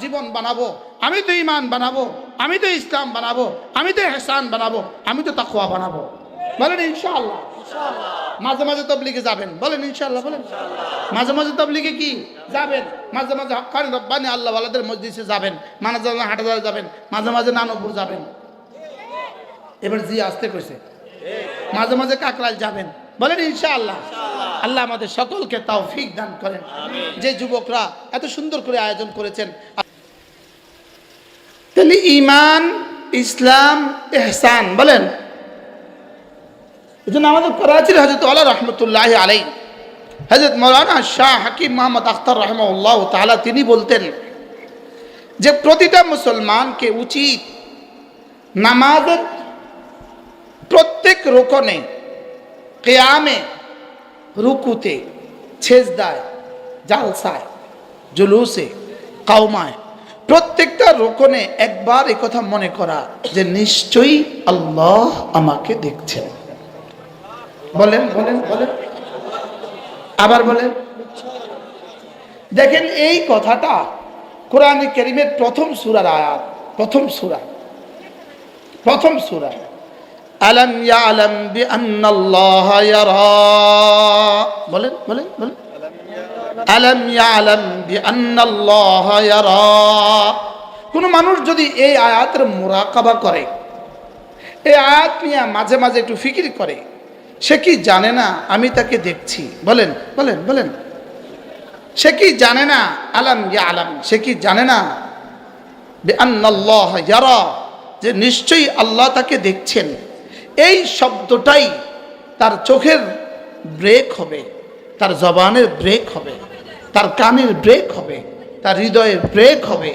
জীবন বানাবো, আমি তো ঈমান বানাবো, আমি তো ইসলাম বানাবো, আমি তো ইহসান বানাবো, আমি তো তাকওয়া বানাবো। বলেন ইনশাআল্লাহ। মাঝে মাঝে তাবলীগে যাবেন, বলেন ইনশাআল্লাহ। বলেন মাঝে মাঝে তাবলীগে কি যাবেন, মাঝে মাঝে হক্কানি রব্বানি আল্লাহ ওয়ালাদের মজলিসে যাবেন, মাঝে মাঝে হাটাজারে যাবেন, মাঝে মাঝে নানপুর যাবেন। এবার জি আসতে কইছে, মাঝে মাঝে কাকরাইল যাবেন, বলেন ইনশাআল্লাহ। আল্লাহ আমাদের সকলকে তৌফিক দান করেন। যে যুবকরা এত সুন্দর করে আয়োজন করেছেন, তাহলে ঈমান, ইসলাম, ইহসান বলেন। এই জন্য আমাদের করাচির হযরত আলা রহমতুল্লাহি আলাইহি, হযরত মাওলানা শাহ হাকিম মোহাম্মদ আখতার রাহিমাহুল্লাহ তাআলা তিনি বলতেন যে প্রতিটা মুসলমানকে উচিত নামাজের প্রত্যেক রুকনে, কিয়ামে, রুকুতে, সেজদায়, জালসায়, জুলুসে, কাওমায়, প্রত্যেকটা রুকনে একবার এই কথা মনে করা যে নিশ্চয়ই আল্লাহ আমাকে দেখছেন। বলেন বলেন বলেন, আবার বলেন। দেখেন এই কথাটা কোরআনে কারীমের প্রথম সূরার আয়াত, প্রথম সূরা আলাম ইয়ালাম বিআন্নাল্লাহা ইয়ারা। বলেন বলেন বলেন, আলাম ইয়ালাম বিআন্নাল্লাহা ইয়ারা। কোন মানুষ যদি এই আয়াতের মুরাকাবা করে, এই আয়াত নিয়ে মাঝে মাঝে একটু ফিকির করে, সে কি জানে না আমি তাকে দেখছি? বলেন বলেন বলেন, সে কি জানে না? আলাম ইয়ালাম, সে কি জানে না বিআন্নাল্লাহা ইয়ারা, যে নিশ্চয়ই আল্লাহ তাকে দেখছেন? এই শব্দটাই তার চোখের ব্রেক হবে, তার জবানের ব্রেক হবে, তার কানের ব্রেক হবে, তার হৃদয়ের ব্রেক হবে,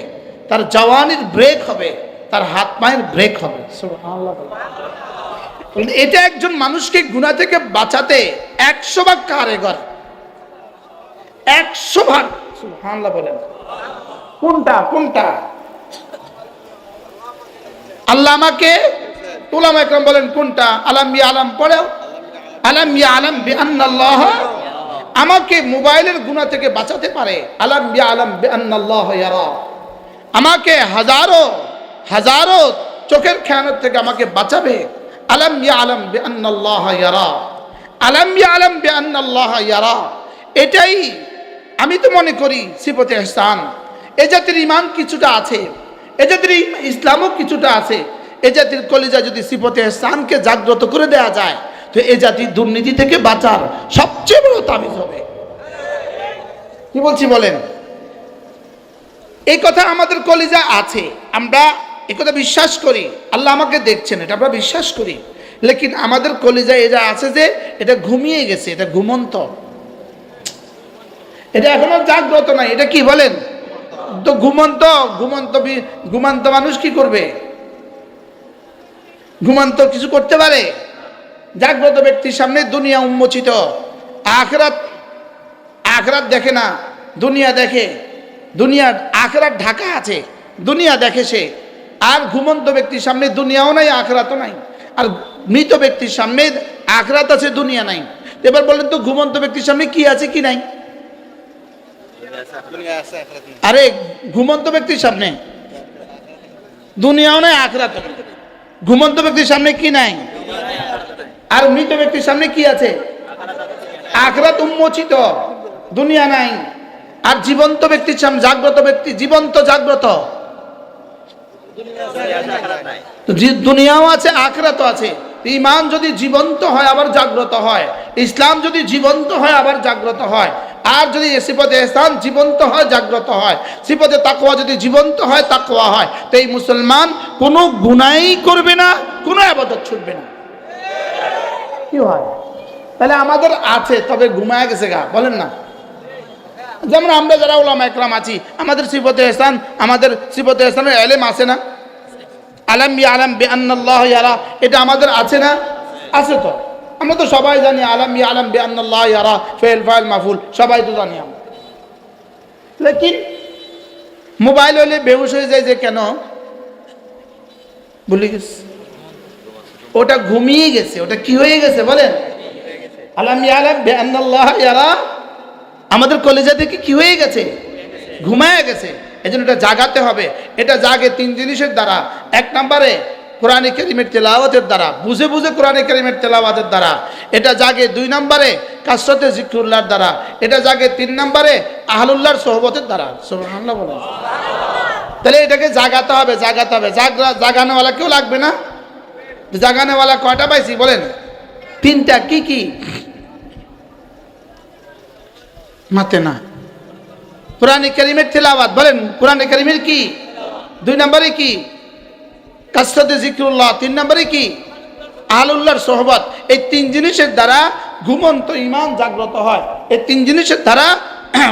তার জওয়ানির ব্রেক হবে, তার হাত পায়ের ব্রেক হবে। সুবহানাল্লাহ। এটা একজন মানুষকে গুনাহ থেকে বাঁচাতে 100 ভাগ কারিগর, 100 ভাগ। সুবহানাল্লাহ বলেন। কোনটা কোনটা? আল্লাহ আমাকে, উলামা ইকরাম বলেন কোনটা? আলাম ইয়ালাম পড়েও, আলাম ইয়ালাম বিআন্নাল্লাহ আমাকে মোবাইলের গুনাহ থেকে বাঁচাতে পারে, আলাম ইয়ালাম বিআন্নাল্লাহ ইয়ারা আমাকে হাজারো হাজারো চোখের খেয়ানত থেকে আমাকে বাঁচাবে, আলাম ইয়ালাম বিআন্নাল্লাহ ইয়ারা, আলাম ইয়ালাম বিআন্নাল্লাহ ইয়ারা। এটাই আমি তো মনে করি সিফতে ইহসান। এ জাতির ঈমান কিছুটা আছে, এ জাতির ইসলামও কিছুটা আছে। এ জাতির কলিজা যদি সিফতে ইহসানকে জাগ্রত করে দেয়া যায়, তো এ জাতির দুর্নীতি থেকে বাঁচার সবচেয়ে বড় তাবিজ হবে। কি বলছি বলেন? এই কথা আমাদের কলিজা আছে, আমরা এই কথা বিশ্বাস করি, আল্লাহ আমাকে দেখছেন, এটা আমরা বিশ্বাস করি। লেকিন আমাদের কলিজা এটা আছে যে এটা ঘুমিয়ে গেছে, এটা ঘুমন্ত, এটা এখনো জাগ্রত নাই। এটা কি বলেন? তো ঘুমন্ত ঘুমন্ত ঘুমন্ত মানুষ কি করবে? ঘুমন্ত কিছু করতে পারে? জাগ্রত ব্যক্তির সামনে দুনিয়া উন্মোচিত, আখিরাত আখিরাত দেখে না, দুনিয়া দেখে। দুনিয়া আখিরাত ঢাকা আছে, দুনিয়া দেখে সে। আর ঘুমন্ত ব্যক্তির সামনে দুনিয়াও নাই, আখিরাতও নাই। আর মৃত ব্যক্তির সামনে আখিরাত আছে, দুনিয়া নাই। এবার বলেন তো ঘুমন্ত ব্যক্তির সামনে কি আছে কি নাই? আরে ঘুমন্ত ব্যক্তির সামনে দুনিয়াও নাই, আখিরাতও নাই। ঘুমন্ত ব্যক্তির সামনে কি নাই? আর মৃত ব্যক্তির সামনে কি আছে? আখিরাত উন্মোচিত, দুনিয়া নাই। আর জীবন্ত ব্যক্তির সামনে, জাগ্রত ব্যক্তি, জীবন্ত জাগ্রত, দুনিয়াও আছে, আখিরাতও আছে। ঈমান যদি জীবন্ত হয় আবার জাগ্রত হয়, ইসলাম যদি জীবন্ত হয় আবার জাগ্রত হয়, আর যদি সিফতে ইহসান জীবন্ত হয়, জাগ্রত হয়, সিফতে তাকওয়া যদি জীবন্ত হয়, তাকওয়া হয়, তো এই মুসলমান কোনো গুনাহই করবে না, কোনো ইবাদত ছুটবে না। কি হয়? তাহলে আমাদের আছে, তবে ঘুমায় গেছে গা, বলেন না? যেমন আমরা যারা উলামা ইকরাম আছি, আমাদের সিফতে ইহসান, আমাদের সিফতে ইহসানের ইলম আছে না? আলাম ইয়ালাম বিআন্নাল্লাহ ইয়ারা, এটা আমাদের আছে না? আছে তো। আমরা তো সবাই জানি আলাম ইয়ালাম বিআন্নাল্লাহ ইয়ারা, ফাইল ফাইল মাফুল, সবাই তো জানি আমরা। লেকিন মোবাইল হলে বেহুশ হয়ে যায় যে কেন? ভুলে গেছে, ওটা ঘুমিয়ে গেছে। ওটা কি হয়ে গেছে বলেন? আলাম ইয়ালাম বিআন্নাল্লাহ ইয়ারা আমাদের কলেজা থেকে কি হয়ে গেছে? ঘুমায় গেছে। এজন্য এটা জাগাতে হবে। এটা জাগে তিন জিনিসের দ্বারা। এক নম্বরে কোরআনে কারীমের তেলাওয়াতের দ্বারা, বুঝে বুঝে কোরআনে কারীমের তেলাওয়াতের দ্বারা। এটা জাগে দুই নম্বরে কাসরতে জিকরুল্লাহর দ্বারা। এটা জাগে তিন নম্বরে আহলুল্লাহর সোহবতের দ্বারা। সুবহানাল্লাহ বলেন। তাহলে এটাকে জাগাতে হবে, জাগাতে হবে। জাগানোওয়ালা কেউ লাগবে না? জাগানোওয়ালা কয়টা পাইছি বলেন? তিনটা। কি কি? মাতে না। কোরআনে কারীমের তেলাওয়াত বলেন। কোরআনে কারীমের কি? দুই নম্বরে কি? কাসরতে জিকরুল্লাহ। তিন নম্বরে কি? আহলুল্লাহর সোহবত। এই তিন জিনিসের দ্বারা ঘুমন্ত ঈমান জাগ্রত হয়। এই তিন জিনিসের দ্বারা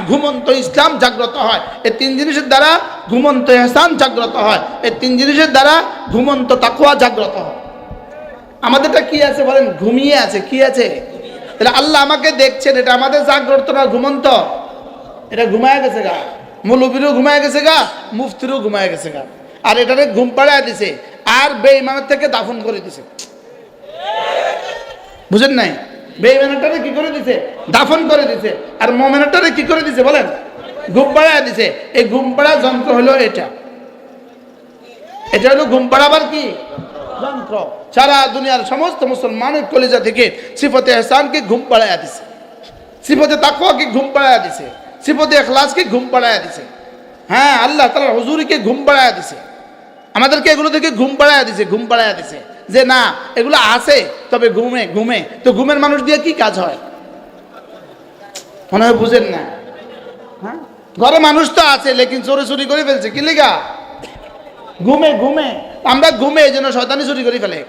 ঘুমন্ত ইসলাম জাগ্রত হয়। এই তিন জিনিসের দ্বারা ঘুমন্ত ইহসান জাগ্রত হয়। এই তিন জিনিসের দ্বারা ঘুমন্ত তাকওয়া জাগ্রত হয়। আমাদেরটা কি আছে বলেন? ঘুমিয়ে আছে। কি আছে? তাহলে আল্লাহ আমাকে দেখছেন, এটা আমাদের জাগ্রত না ঘুমন্ত? এটা ঘুমায় গেছে গা। মৌলবীরও ঘুমায় গেছে গা, মুফতিরও ঘুমায় গেছে গা। আর এটাকে ঘুম পাড়ায় দিছে, আর বেঈমানের থেকে দাফন করে দিছে। বুঝেন নাই? বেঈমানটারে কি করে দিছে? দাফন করে দিছে। আর মুমিনটারে কি করে দিছে বলেন? ঘুম পাড়ায় দিছে। এই ঘুম পাড়া যন্ত্র হলো এটা। এটা হলো ঘুম পাড়াবার কি যন্ত্র। সারা দুনিয়ার সমস্ত মুসলমানের কলিজা থেকে সিফতে ইহসানকে ঘুম পাড়ায় দিছে, সিফতে তাকওয়াকে ঘুম পাড়ায় দিছে, সিফতে ইখলাসকে ঘুম পাড়ায় দিছে। হ্যাঁ, আল্লাহ তাআলার হুজুরিকে ঘুম পাড়ায় দিছে। আমাদেরকে এগুলো থেকে ঘুম পাড়ায় দিছে, ঘুম পাড়ায় দিছে। যে না, এগুলো আছে, তবে ঘুমে ঘুমে। তো ঘুমের মানুষ দিয়ে কি কাজ হয়? মনে হয় বুঝেন না। হ্যাঁ, ঘরে মানুষ তো আছে, লেকিন চোরে চুরি করে ফেলছে। কি লেগা? ঘুমে ঘুমে। আমরা ঘুমে এই জন্য শয়তানি চুরি করে ফেলে।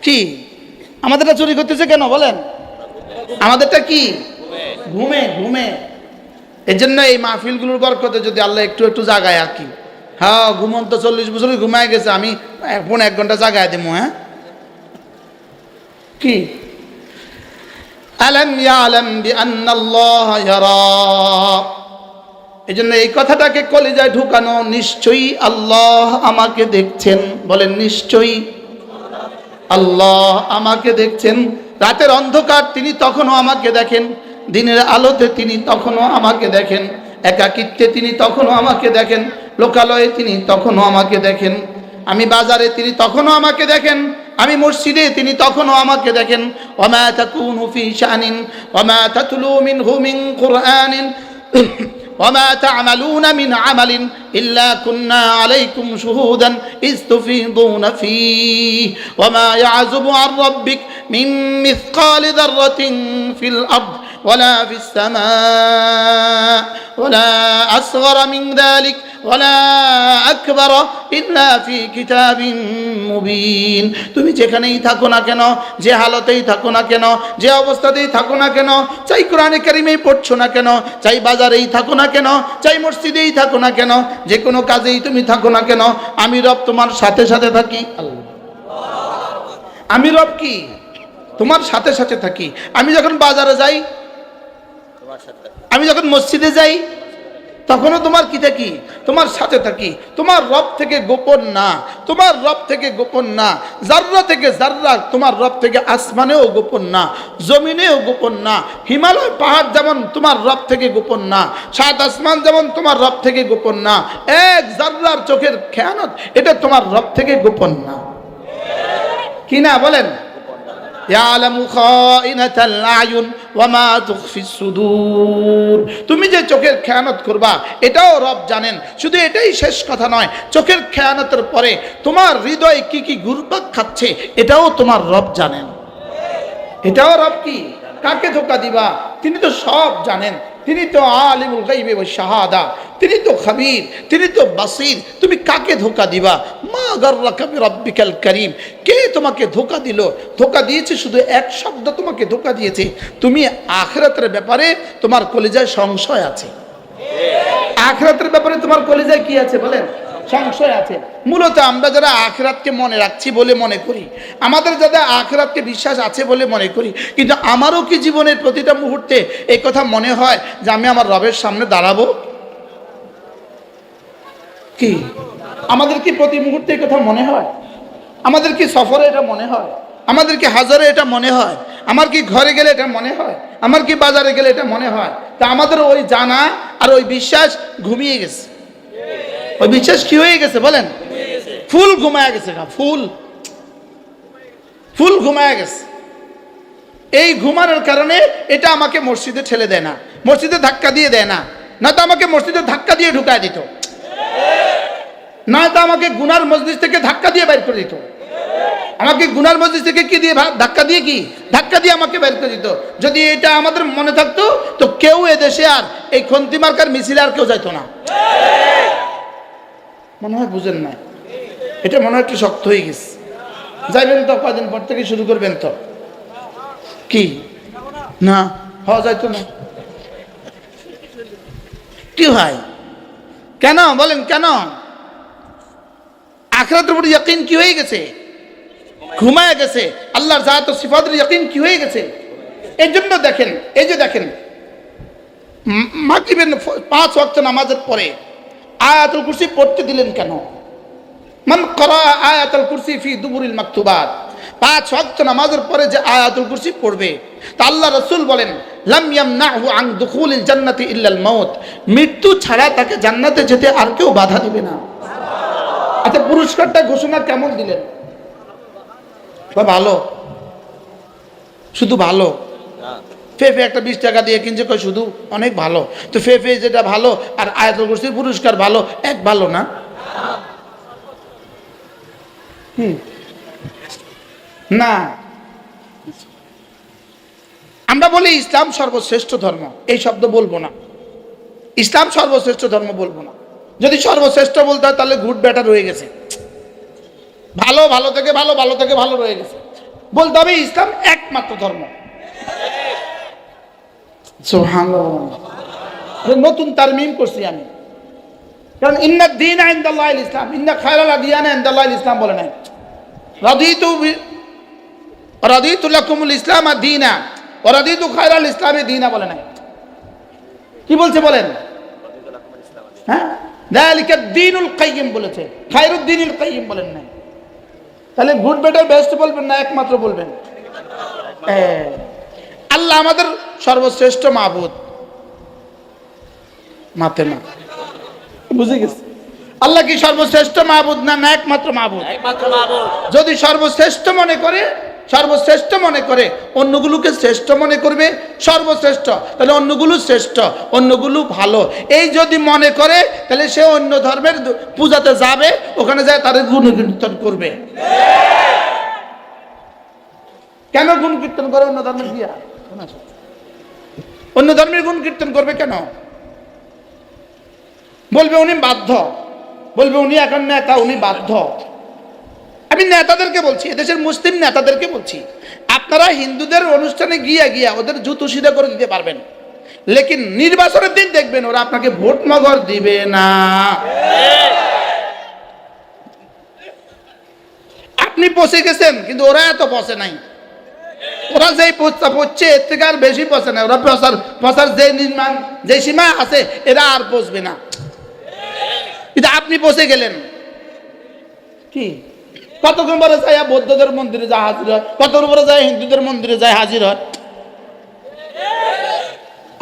কি আমাদেরটা চুরি করতেছে কেন বলেন? আমাদেরটা কি? ঘুমে ঘুমে। এই জন্য এই মাহফিলগুলোর বরকতে যদি আল্লাহ একটু একটু জাগায় আর কি। হ্যাঁ, ঘুমন্ত 40 বছর ঘুমায় গেছে, আমি এখন 1 ঘন্টা জাগায় দেবো। হ্যাঁ, কি? আলাম ইয়ালাম বিআন্নাল্লাহ ইয়ারা। এই জন্য এই কথাটাকে কলিজায় ঢুকানো, নিশ্চয়ই আল্লাহ আমাকে দেখছেন। বলেন নিশ্চয়ই আল্লাহ আমাকে দেখছেন। রাতের অন্ধকার তিনি তখনও আমাকে দেখেন, দিনের আলোতে তিনি তখনও আমাকে দেখেন, একাকিত্বে তিনি তখনও আমাকে দেখেন, লোকালয়ে তিনি তখনও আমাকে দেখেন, আমি বাজারে তিনি তখনও আমাকে দেখেন, আমি মসজিদে তিনি তখনও আমাকে দেখেন। ওয়ামা তাকুনু ফি শানিন ওয়ামা তাতলু মিনহু মিন কুরআনিন ওয়ামা তা'মালুনা মিন আমালিন ইল্লা কুন্না আলাইকুম শুহুদান ইয তুফিদুনা ফীহি ওয়ামা ইয়াযুবু আন রাব্বিক মিন মিসকালি যাররাতিন ফিল আরদ ওয়ালা ফিস সামাء ওয়ালা আসগরা মিন যালিক ওয়ালা আকবার ইল্লা ফি কিতাবিন মুবিন। তুমি যেখানেই থাকো না কেন, যে হালতেই থাকো না কেন, যে অবস্থাতেই থাকো না কেন, চাই কোরআনে কারিমেই পড়ছো না কেন, চাই বাজারেই থাকো না কেন, চাই মসজিদেই থাকো না কেন, যে কোনো কাজেই তুমি থাকো না কেন, আমি রব তোমার সাথে সাথে থাকি। আমি রব কি? তোমার সাথে সাথে থাকি। আমি যখন বাজারে যাই, আমি যখন মসজিদে যাই, তখনও তোমার কি থাকি? তোমার সাথে থাকি। তোমার রব থেকে গোপন না, তোমার রব থেকে গোপন না। জাররা থেকে জাররা তোমার রব থেকে আসমানেও গোপন না, জমিনেও গোপন না। হিমালয় পাহাড় যেমন তোমার রব থেকে গোপন না, সাত আসমান যেমন তোমার রব থেকে গোপন না। এক জাররার চোখের খেয়ানত এটা তোমার রব থেকে গোপন না। কি না বলেন? ইয়ালামু খাইনাতাল আয়ুন ওয়া মা তুখফিস সুদূর। তুমি যে চোখের খেয়ানত করবা এটাও রব জানেন। শুধু এটাই শেষ কথা নয়, চোখের খেয়ানতের পরে তোমার হৃদয় কি কি ঘুরপাক খাচ্ছে এটাও তোমার রব জানেন। এটাও রব কি? কাকে ধোঁকা দিবা? তিনি তো সব জানেন। তিনি তো আলিমুল গায়বি ওয়াশ শাহাদা, তিনি তো খাবীর, তিনি তো বাসীর। তুমি কাকে ধোঁকা দিবা? মা গাররাকা বিরাব্বিকাল কারীম। কে তোমাকে ধোঁকা দিল? ধোঁকা দিয়েছে শুধু এক শব্দ তোমাকে ধোঁকা দিয়েছে। তুমি আখিরাতের ব্যাপারে তোমার কলিজায় সংশয় আছে। আখিরাতের ব্যাপারে তোমার কলিজায় কি আছে বলেন? সংশয় আছে। মূলত আমরা যারা আখিরাতকে মনে রাখছি বলে মনে করি, আমাদের যাদের আখিরাতকে বিশ্বাস আছে বলে মনে করি, কিন্তু আমারও কি জীবনের প্রতিটা মুহূর্তে এই কথা মনে হয় যে আমি আমার রবের সামনে দাঁড়াবো? কি আমাদের কি প্রতি মুহূর্তে এই কথা মনে হয়? আমাদের কি সফরে এটা মনে হয়? আমাদের কি হাজারে এটা মনে হয়? আমার কি ঘরে গেলে এটা মনে হয়? আমার কি বাজারে গেলে এটা মনে হয়? তা আমাদের ওই জানা আর ওই বিশ্বাস ঘুমিয়ে গেছে। ওই বিশ্বাস কি হয়ে গেছে বলেন? ফুল ঘুমায় গেছে, ফুল ফুল ঘুমায় গেছে। এই ঘুমানোর কারণে এটা আমাকে মসজিদে ঠেলে দেয় না, মসজিদে ধাক্কা দিয়ে দেয় না, না তো আমাকে মসজিদে ধাক্কা দিয়ে ঢুকায় দিত, না তো আমাকে গুনার মজলিস থেকে ধাক্কা দিয়ে বের করে দিত। আমাকে গুনার মজলিস থেকে কি দিয়ে ধাক্কা দিয়ে আমাকে বের করে দিত। যদি এটা আমাদের মনে থাকতো তো কেউ এদেশে আর এই খন্তি মার্কার মিছিলে আর কেউ যাইতো না। মনে হয় বুঝেন না, এটা মনে হয় একটু শক্ত হয়ে গেছে। যাইবেন তো কদিন পর থেকে শুরু করবেন তো কি না হওয়া যাইতো না। কি হয় কেন বলেন? কেন? আখিরাতের উপর ইয়াকিন কি হয়ে গেছে? ঘুমায় গেছে। আল্লাহর জাত ও সিফাতের ইয়াকিন কি হয়ে গেছে? এই জন্য দেখেন, এই যে দেখেন মাগরিবের 5 ওয়াক্ত নামাজের পরে আয়াতুল কুরসি পড়তে দিলেন কেন? মান করা আয়াতুল কুরসি ফি দুবুরিল মাকতুবাত, 5 ওয়াক্ত নামাজের পরে যে আয়াতুল কুরসি পড়বে, তা আল্লাহ রাসূল বলেন লাম ইয়ামনাহু আন দুখুলিল জান্নাতি ইল্লাল মাউত, মৃত্যু ছাড়া তাকে জান্নাতে যেতে আর কেউ বাধা দিবে না। আচ্ছা, পুরস্কারটা ঘোষণা কেমন দিলেন? ভালো, শুধু ভালো। ফেফে একটা 20 টাকা দিয়ে কিনছে, কই শুধু অনেক ভালো। তো ফেফে যেটা ভালো আর আয়াতুল কুরসির পুরস্কার ভালো, এক ভালো না? না, আমরা বলি ইসলাম সর্বশ্রেষ্ঠ ধর্ম, এই শব্দ বলবো না। ইসলাম সর্বশ্রেষ্ঠ ধর্ম বলবো না। যদি সর্বশ্রেষ্ঠ বলতে হয় তাহলে গুড বেটার রয়ে গেছে, ভালো ভালো থেকে ভালো, ভালো থেকে ভালো রয়ে গেছে। বলতে হবে ইসলাম একমাত্র ধর্ম। সুবহানাল্লাহ, নতুন তারমিম করছি আমি, কারণ ইন্না দ্বীনা ইনদাল্লাহিল ইসলাম, ইন্না খায়রাল আদিয়ানা ইনদাল্লাহিল ইসলাম বলে নাই। রাদিতু লাকুমুল ইসলাম দীনা ওয়া রাদিতু খায়রাল ইসলামি দীনা বলে নাই। কি বলছে বলেন? হ্যাঁ, যালিকা দ্বীনুল কাইয়্যিম বলেছে, খায়রুদ দ্বীনিল কাইয়্যিম বলেন নাই। তাহলে গুড বেটার বেস্ট বলবেন না, একমাত্র বলবেন? আল্লাহ আমাদের সর্বশ্রেষ্ঠ মাবুদ, মাতে না, বুঝে গেছে? আল্লাহ কি সর্বশ্রেষ্ঠ মাবুদ না একমাত্র মাবুদ? যদি সর্বশ্রেষ্ঠ মনে করে অন্যগুলোকে শ্রেষ্ঠ মনে করবে, সর্বশ্রেষ্ঠ, তাহলে অন্যগুলো শ্রেষ্ঠ, অন্যগুলো ভালো। এই যদি মনে করে তাহলে সে অন্য ধর্মের পূজাতে যাবে, ওখানে যায় তাদের গুণ কীর্তন করবে। কেন গুণ কীর্তন করে? অন্য ধর্মের দিয়া অন্য ধর্মের গুণ কীর্তন করবে কেন? বলবে উনি বাধ্য, বলবে উনি এখন নেতা, উনি বাধ্য। আমি নেতাদেরকে বলছি, এদেশের মুসলিম নেতাদেরকে বলছি, আপনারা হিন্দুদের অনুষ্ঠানে গিয়া ওদের জুতো সিধা করে দিতে পারবেন, লেকিন নির্বাচনের দিন দেখবেন ওরা আপনাকে ভোট মগর দিবে না। আপনি পচে গেছেন, কিন্তু ওরা এত পচে নাই। ওরা যেই পচছে এর থেকে আর বেশি পচে নাই। ওরা প্রচার যে সীমা আছে এরা আর পচবে না, কিন্তু আপনি পচে গেলেন। কি কতক্ষণ পরে যায় বৌদ্ধদের মন্দিরে যা হাজির হয়, কতক্ষণ পরে যায় হিন্দুদের মন্দিরে যায় হাজির হয়।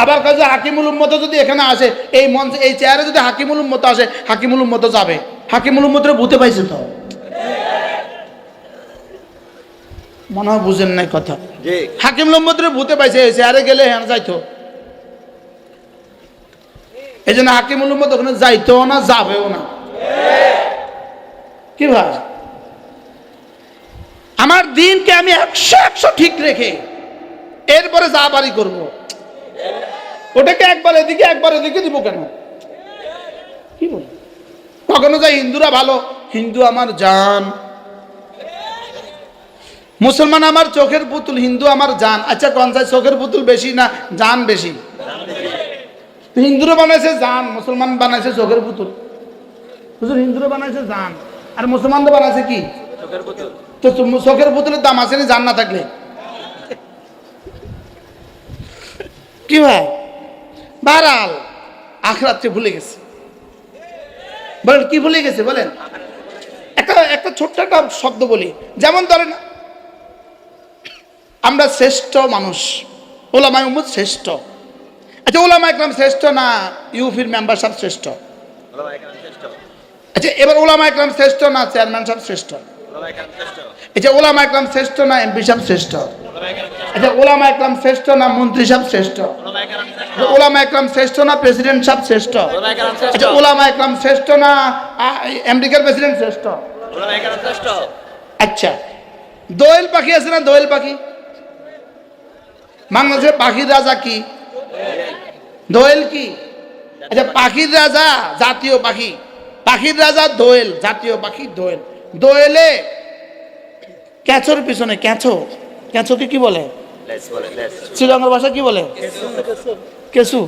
আবার কাজে হাকিমুল উম্মত যদি এখানে আসে, এই মঞ্চে এই চেয়ারে যদি হাকিমুল উম্মত আসে, হাকিমুল উম্মত যাবে। হাকিমুল উম্মতের ভূতে পাইছে তো, মনে হয় বুঝেন নাই কথা। হাকিমুল উম্মতের ভূতে পাইছে, এই চেয়ারে গেলে হ্যাঁ যাইতো। এই জন্য হাকিমুল উম্মত ওখানে যাইতো না, যাবেও না। কি ভাই, আমার দিনকে আমি 100 ঠিক রেখে এরপরে যা বাড়ি করবো, ওটাকে একবার এদিকে দিব কেন? কি বল? কখনো যাই হিন্দুরা ভালো, হিন্দু আমার জান, মুসলমান আমার চোখের পুতুল, হিন্দু আমার জান। আচ্ছা, কোন যায় চোখের পুতুল বেশি না জান বেশি? হিন্দুরা বানাইছে জান, মুসলমান বানাইছে চোখের পুতুল। হুজুর, হিন্দুরা বানাইছে জান আর মুসলমানরা বানাইছে কি? চোখের পুতুল। তো চোখের পুতুলের দাম আছে না জান না থাকলে? কি ভাই, বারাল আখিরাতকে ভুলে গেছে। বলেন কি ভুলে গেছে? বলেন একটা ছোট্ট একটা শব্দ বলি, যেমন ধরেন আমরা শ্রেষ্ঠ মানুষ, ওলামায়ে উম্মত শ্রেষ্ঠ, আচ্ছা ওলামা একরাম শ্রেষ্ঠ না ইউপির মেম্বার সাহেব শ্রেষ্ঠ? আচ্ছা এবার ওলামা একরাম শ্রেষ্ঠ না চেয়ারম্যান সাহেব শ্রেষ্ঠ? আচ্ছা ওলামা একরাম শ্রেষ্ঠ না এমপি সাহেব শ্রেষ্ঠ? আচ্ছা ওলামা একরাম শ্রেষ্ঠ না মন্ত্রী সাহেব শ্রেষ্ঠ? ওলামা একরাম শ্রেষ্ঠ না প্রেসিডেন্ট সাহেব শ্রেষ্ঠ? আচ্ছা ওলামা একরাম শ্রেষ্ঠ না আমেরিকার প্রেসিডেন্ট শ্রেষ্ঠ? আচ্ছা দোয়েল পাখি আছে না দোয়েল পাখি? বাংলাদেশের পাখির রাজা কি? দোয়েল কি? আচ্ছা পাখির রাজা জাতীয় পাখি, পাখির রাজা দোয়েল, জাতীয় পাখি দোয়েল। দোয়েলে ক্যাচোর পিছনে ক্যাচো, ক্যাচোকে কি বলে? শ্রীলঙ্কার ভাষা কি বলে? কেসু,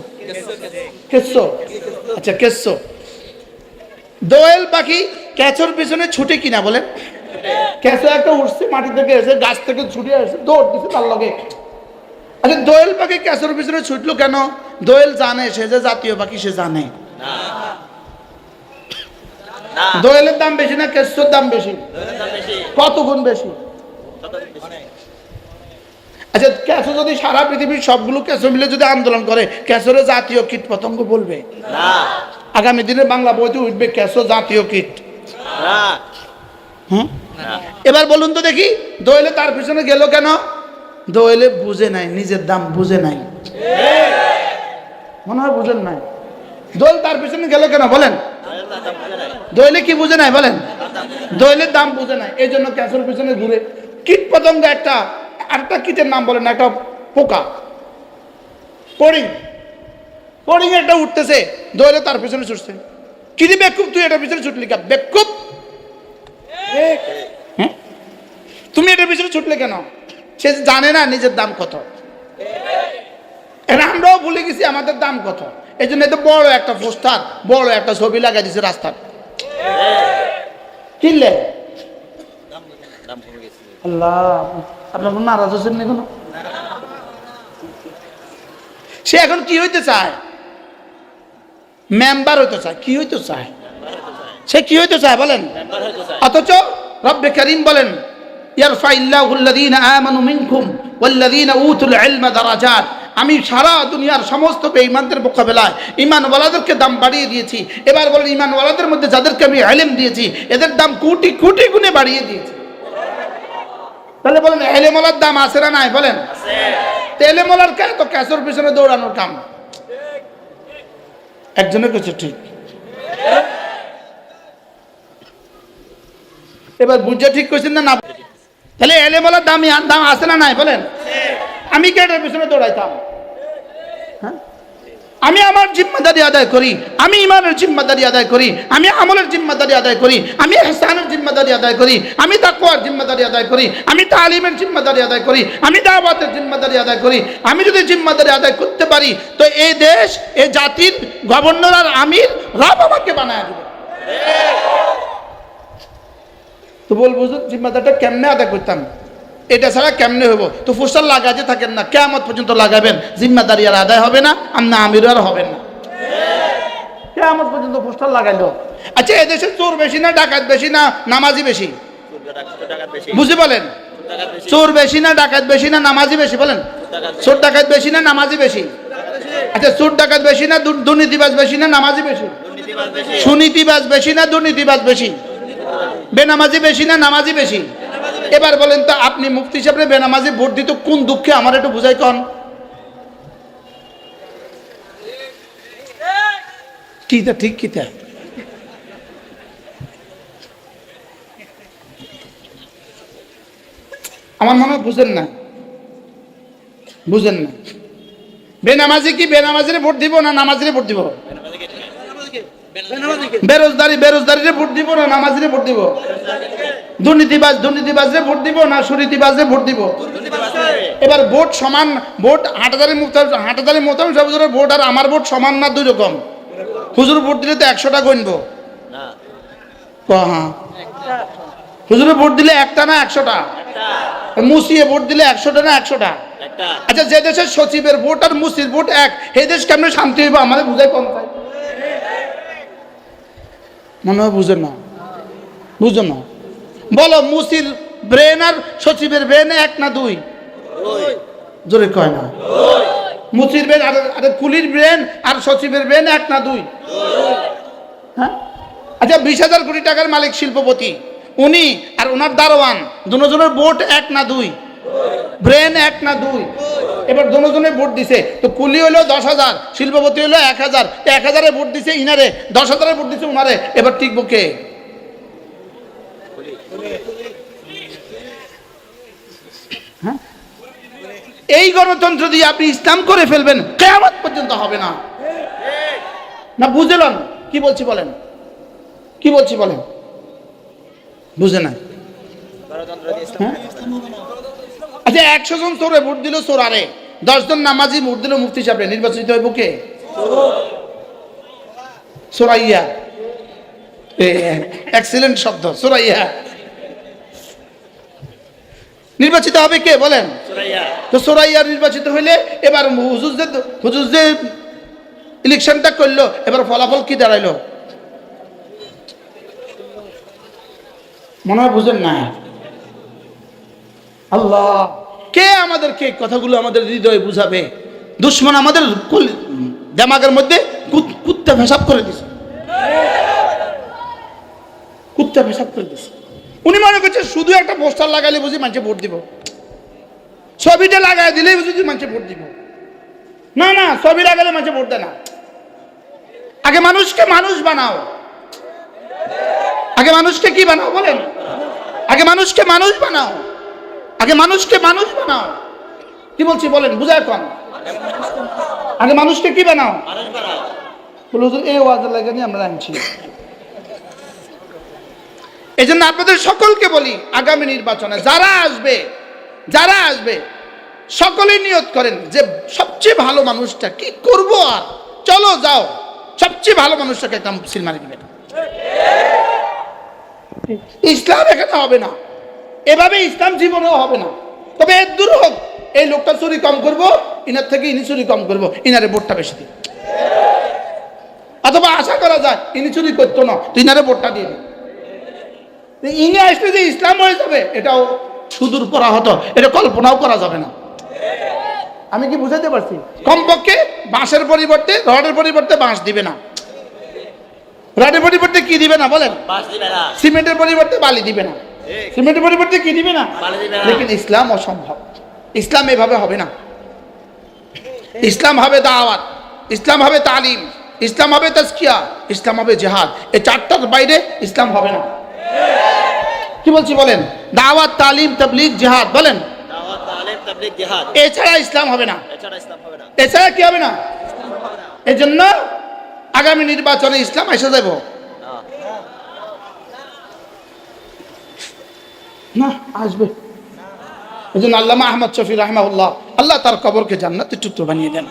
কেসো। আচ্ছা কেসো। দোয়েল পাখি ক্যাচোর পিছনে ছুটে কিনা বলেন? ক্যাচো একটা উঠছে মাটি থেকে এসে গাছ থেকে ছুটে এসে দৌড় দিচ্ছে তার লগে। আচ্ছা দোয়েল পাখি ক্যাচোর পিছনে ছুটলো কেন? দোয়েল জানে সে যে জাতীয় পাখি, সে জানে। দোয়েলের দাম বেশি না কেঁচোর দাম বেশি? কত গুণ বেশি? আচ্ছা কেঁচো যদি সারা পৃথিবীর সবগুলো কেঁচো মিলে যদি আন্দোলন করে, কেঁচোরে জাতীয় কীট পতঙ্গ বলবে? আগামী দিনে বাংলা বইতে উঠবে কেঁচো জাতীয় কীট। এবার বলুন তো দেখি দোয়েলে তার পিছনে গেল কেন? দোয়েলে বুঝে নাই, নিজের দাম বুঝে নাই। মনে হয় বুঝেন নাই। দোয়েল তার পিছনে গেল কেন বলেন? দোয়েলে কি বুঝে নাই বলেন? দোয়েলের দাম বুঝে নাই, এই জন্য ক্যাঁচোর পিছনে ঘুরে। কীট পতঙ্গ একটা আরেকটা কীটের নাম বলেন, একটা পোকা পরিং, পরিং একটা উঠতেছে, দোয়েলে তার পিছনে ছুটছে। কি রে বেকুব তুই এটার পিছনে ছুটলি কেন? বেকুব তুমি এটার পিছনে ছুটলে কেন? সে জানে না নিজের দাম কত। আমরাও ভুলে গেছি আমাদের দাম কত। এই জন্য তো বড় একটা পোস্টার, বড় একটা ছবি লাগাই দিছে রাস্তার। কিনলে আল্লাহ আপনার নারাজ হচ্ছেন না কোনো? সে এখন কি হইতে চায়? মেম্বার হইতে চায়। কি হইতে চায়? সে কি হইতে চায় বলেন? অথচ রব্বে কারীম বলেন ইয়ারফাইল্লাহুল্লাযীনা আমানু মিনকুম ওয়াল্লাযীনা উতুল ইলমা দারাজাত। আমি সারা দুনিয়ার সমস্ত বেঈমানদের মোকাবেলায় ঈমানওয়ালাদেরকে দাম বাড়িয়ে দিয়েছি। এবার বলেন ঈমানওয়ালাদের মধ্যে যাদেরকে আমি ইলম দিয়েছি এদের দাম কোটি কোটি গুণে বাড়িয়ে দিয়েছি। তাহলে বলেন ইলমওয়ালার দাম আছে না নাই বলেন? আছে। ইলমওয়ালার কে তো ক্যাচোর পিছনে দৌড়ানোর কাম? একজনের কাছে ঠিক। এবার বুঝে ঠিক কইছেন না? তাহলে ইলমওয়ালার দাম আছে না নাই বলেন? আমি কে এটার পিছনে দৌড়াইতাম? আমি আমার জিম্মাদারি আদায় করি, আমি ইমানের জিম্মাদারি আদায় করি, আমি আমলের জিম্মাদারি আদায় করি, আমি ইহসানের জিম্মাদারি আদায় করি, আমি তাকওয়ার জিম্মাদারি আদায় করি, আমি তালিমের জিম্মাদারি আদায় করি, আমি দাওয়াতের জিম্মাদারি আদায় করি। আমি যদি জিম্মাদারি আদায় করতে পারি তো এই দেশ, এই জাতির গভর্নর আর আমির রব আমাকে বানায় দেবে। তো বলবো জিম্মাদারিটা কেমনে আদায় করতাম? এটা ছাড়া কেমনে হইব? তো পোস্টার লাগাতে থাকেন না, কিয়ামত পর্যন্ত লাগাবেন, জিম্মাদারি আর আদায় হবে না, আমনা আমির আর হবেন না। কিয়ামত পর্যন্ত পোস্টার লাগাইলো। আচ্ছা এদেশে চোর বেশি না ডাকাত বেশি না নামাজি বেশি? বুঝে বলেন, চোর বেশি না ডাকাত বেশি না নামাজি বেশি বলেন? চোর ডাকাত বেশি না নামাজি বেশি? আচ্ছা চোর ডাকাত বেশি না দুর্নীতিবাজ বেশি না নামাজি বেশি? সুনীতিবাজ বেশি না দুর্নীতিবাজ বেশি? বেনামাজি বেশি না নামাজি বেশি? এবার বলেন তো আপনি মুফতি হিসাবে বেনামাজি ভোট দিত কোন দুঃখে? আমার একটু বুঝাই কন। কিতা ঠিক কিতা? আমার মনে হয় বুঝেন না, বুঝেন না। বেনামাজি কি বেনামাজিরে ভোট দিব না নামাজিরে ভোট দিব? বেরোজগারি বেরোজগারিরে ভোট দিব না নামাজিরে ভোট দিব? দুর্নীতিবাজ দুর্নীতিবাজরে ভোট দিব না সুনীতিবাজরে ভোট দিব? এবার ভোট সমান, ভোট হাটাদারি মোহতামিম সাহেব হুজুরের ভোট আর আমার ভোট সমান না দুই রকম? হুজুর ভোট দিলে তো 100টা গণবো। হ্যাঁ হুজুরে ভোট দিলে একটা না 100টা? মুসিয়ে ভোট দিলে 100টা না 100টা? আচ্ছা যে দেশের সচিবের ভোট আর মুসির ভোট এক, সেই দেশ কেমনে শান্তি হইব? আমাদের বুঝাই কম পাই। মনে হয় বুঝেন না, বুঝো না। বলো মুসির ব্রেন আর সচিবের ব্রেন এক না দুই? জোরে কয় না। মুচির ব্রেন আর কুলির ব্রেন আর সচিবের ব্রেন 1 না 2? হ্যাঁ, আচ্ছা 20,000 কোটি টাকার মালিক শিল্পপতি উনি আর ওনার দারোয়ান, দুজনের ভোট 1 না 2? ব্রেন 1 না 2? এবার দুজনে ভোট দিছে, তো কুলি হলো 10,000, শিল্পপতি হলো 1,000, 1,000-এ ভোট দিছে ইনারে, 10,000-এ ভোট দিছে উনারে, এবার টিকবো কে? হ্যাঁ, এই গণতন্ত্র দিয়ে আপনি ইসলাম করে ফেলবেন, কিয়ামত পর্যন্ত হবে না। না বুঝলেন কি বলছি বলেন, কি বলছি বলেন, বুঝে না? হ্যাঁ? আচ্ছা 100 জন চোরে ভোট দিল চোরারে, 10 জন নামাজি ভোট দিল মুফতি সাহেব, নির্বাচিত হইব কে? সোরাইয়া, এক্সিলেন্ট শব্দ, সোরাইয়া। নির্বাচিত হবে কে বলেন? তো সোরাইয়া নির্বাচিত হইলে এবার হুজুর যে ইলেকশনটা করলো, এবার ফলাফল কি দাঁড়াইলো? মনে হয় বুঝেন না। আল্লাহ কে আমাদেরকে কথাগুলো আমাদের হৃদয়ে বুঝাবে? দুশ্মন আমাদের দিমাগের মধ্যে কুত্তা পেশাব করে দিছে, কুত্তা পেশাব করে দিছে। উনি মনে করছে শুধু একটা পোস্টার লাগাইলে বুঝি মানুষে ভোট দিব, ছবিটা লাগাই দিলেই বুঝি মানুষে ভোট দিব। না না, ছবি লাগালে মানুষে ভোট দেয় না। আগে মানুষকে মানুষ বানাও, আগে মানুষকে কি বানাও বলেন? আগে মানুষকে মানুষ বানাও, আগে মানুষকে মানুষ বানাও। কি বলছি বলেন, বুঝায় কন? আগে মানুষকে কি বানাও? এই ওয়াজের লাগে নিয়ে আমরা আনছি। এই জন্য আপনাদের সকলকে বলি, আগামী নির্বাচনে যারা আসবে সকলেই নিয়ত করেন যে সবচেয়ে ভালো মানুষটা কি করব, আর চলো যাও সবচেয়ে ভালো মানুষটাকে একটা সিল মারি দিবেন। ইসলাম এখানে হবে না, এভাবে ইসলাম জীবনেও হবে না। তবে এর দূর হোক, এই লোকটা চুরি কম করবো, ইনার থেকে ইনি চুরি কম করবো, ইনারে ভোটটা বেশি দিন। অথবা আশা করা যায় ইনি চুরি করতো না, ইনারে ভোটটা দিয়ে দিন। ইনি আসলে যে ইসলাম হয়ে যাবে, এটাও সুদূর করা হতো, এটা কল্পনাও করা যাবে না। আমি কি বুঝাতে পারছি? কমপক্ষে বাঁশের পরিবর্তে রডের পরিবর্তে বাঁশ দিবে না, রডের পরিবর্তে কি দিবে না বলেন? সিমেন্টের পরিবর্তে বালি দিবে না, সিমেন্টের পরিবর্তে কি দিবে না? লেকিন ইসলাম অসম্ভব। ইসলাম এভাবে হবে না। ইসলাম হবে দাওয়াত, ইসলাম হবে তালিম, ইসলাম হবে তাজকিয়া, ইসলাম হবে জিহাদ। এই চারটার বাইরে ইসলাম হবে না। কি বলছি বলেন? দাওয়াত, তালিম, তাবলীগ, জিহাদ বলেন। দাওয়াত, তালিম, তাবলীগ, জিহাদ, এছাড়া ইসলাম হবে না। এছাড়া কি হবে না? এই জন্য আগামী নির্বাচনে ইসলাম এসে যাব না, আসবে। এই জন্য আল্লামা আহমদ শফি রাহমাহুল্লাহ, আল্লাহ তার কবরকে জান্নাতের টুকরো বানিয়ে দেন।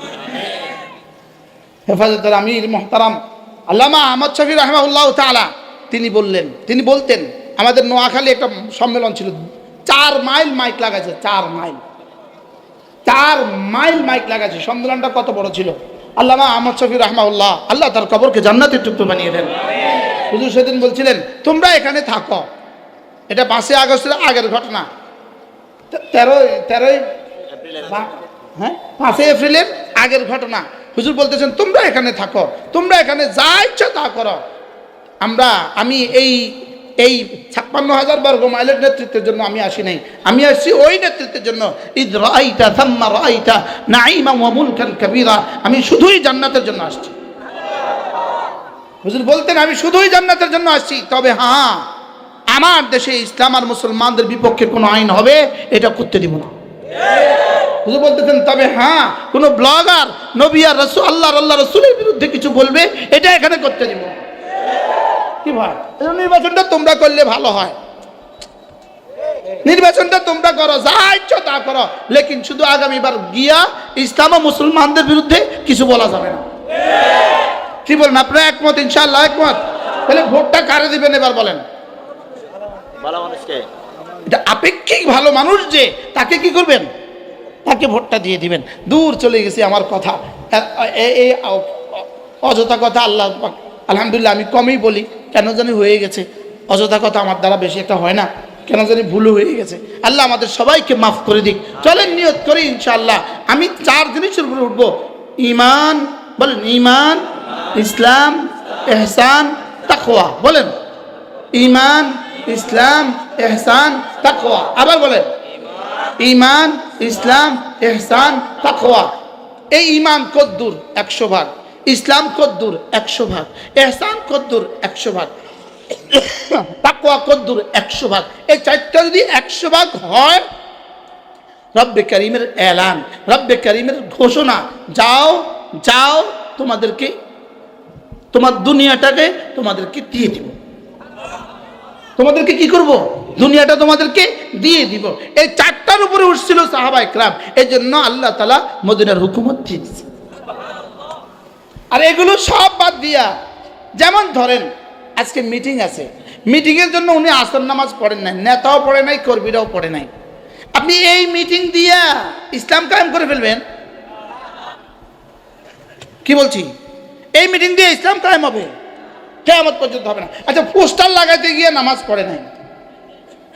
হেফাজতের আমির মুহতারাম আল্লামা আহমদ শফি রাহমাহুল্লাহ তাআলা তিনি বলতেন, আমাদের নোয়াখালী একটা সম্মেলন ছিল, 4 মাইল মাইক লাগাইছে, 4 মাইল মাইক লাগাইছে। সম্মেলনটা কত বড় ছিল! আল্লামা আহমদ শফি রাহমাহুল্লাহ, আল্লাহ তার কবরকে জান্নাতের টুকরো বানিয়ে দেন। হুজুর সেদিন বলছিলেন, তোমরা এখানে থাকো। এটা 5 আগস্টের আগের ঘটনা, 5 এপ্রিলের আগের ঘটনা। হুজুর বলতেছেন, তোমরা এখানে থাকো, তোমরা এখানে যা ইচ্ছা তা করো। আমি এই 56,000 বর্গ মাইলের নেতৃত্বের জন্য আমি আসি নাই, আমি আসছি ওই নেতৃত্বের জন্য। ইদ রাআইতা থাম্মা রাআইতা নাঈমা ওয়া মুলকান কাবীরা, আমি শুধুই জান্নাতের জন্য আসছি। হুজুর বলতেন, আমি শুধুই জান্নাতের জন্য আসছি, তবে হ্যাঁ, আমার দেশে ইসলাম আর মুসলমানদের বিপক্ষে কোনো আইন হবে এটা করতে দিব না। হুজুর বলতেছেন, তবে হ্যাঁ, কোন ব্লগার নবী আর রাসূল আল্লাহ রাসূলের বিরুদ্ধে কিছু বলবে এটা এখানে করতে দিব না। কি ভাই, নির্বাচনটা তোমরা করলে ভালো হয়, নির্বাচনটা তোমরা করো, যা ইচ্ছা তা করো, লেকিন শুধু আগামীবার গিয়া ইসলাম ও মুসলমানদের বিরুদ্ধে কিছু বলা যাবে না। কি বলেন আপনারা? একমত? ইনশাআল্লাহ একমত। তাহলে ভোটটা কারে দিবেন এবার বলেন? ভালো মানুষকে। এটা আপেক্ষিক ভালো মানুষ যে, তাকে কি করবেন? তাকে ভোটটা দিয়ে দিবেন। দূর চলে গেছি আমার কথা, এই অযথা কথা আলহামদুলিল্লাহ আমি কমই বলি, কেন জানি হয়ে গেছে। অযথা কথা আমার দ্বারা বেশি একটা হয় না। কেন জানি ভুল হয়ে গেছে। আল্লাহ আমাদের সবাইকে মাফ করে দিক। চলেন নিয়ত করি ইনশাআল্লাহ আমি 4 জিনিসের উপরে উঠবো। ঈমান, বলেন ঈমান, ইসলাম, ইহসান, তাকওয়া। বলেন ঈমান, ইসলাম, ইহসান, তাকওয়া। আবার বলেন ঈমান, ইসলাম, ইহসান, তাকওয়া। এই ঈমান কদ্দুর 100 ভাগ, ইসলাম কদ্দুর 100 ভাগ, ইহসান কদ্দুর 100 ভাগ, তাকওয়া কদ্দুর 100 ভাগ। এই 4টা যদি 100 ভাগ হয়, রব্বে কারীমের এলান, রব্বে কারীমের ঘোষণা, যাও যাও তোমাদেরকে, তোমার দুনিয়াটাকে তোমাদেরকে দিয়ে দিব। তোমাদেরকে কি করব? দুনিয়াটা তোমাদেরকে দিয়ে দিব। এই 4টার উপরে উঠছিল সাহাবায়ে কেরাম। এই জন্য আল্লাহ তাআলা মদিনার হুকুমত দিয়েছে। আর এগুলো সব বাদ দিয়া, যেমন ধরেন আজকে মিটিং আছে, মিটিংয়ের জন্য উনি আসর নামাজ পড়েন নাই, নেতাও পড়ে নাই, কর্মীরাও পড়ে নাই। আপনি এই মিটিং দিয়া ইসলাম কায়েম করে ফেলবেন? কি বলছি, এই মিটিং দিয়ে ইসলাম কায়েম হবে? কিয়ামত পর্যন্ত হবে না। আচ্ছা, পোস্টার লাগাইতে গিয়ে নামাজ পড়ে নাই,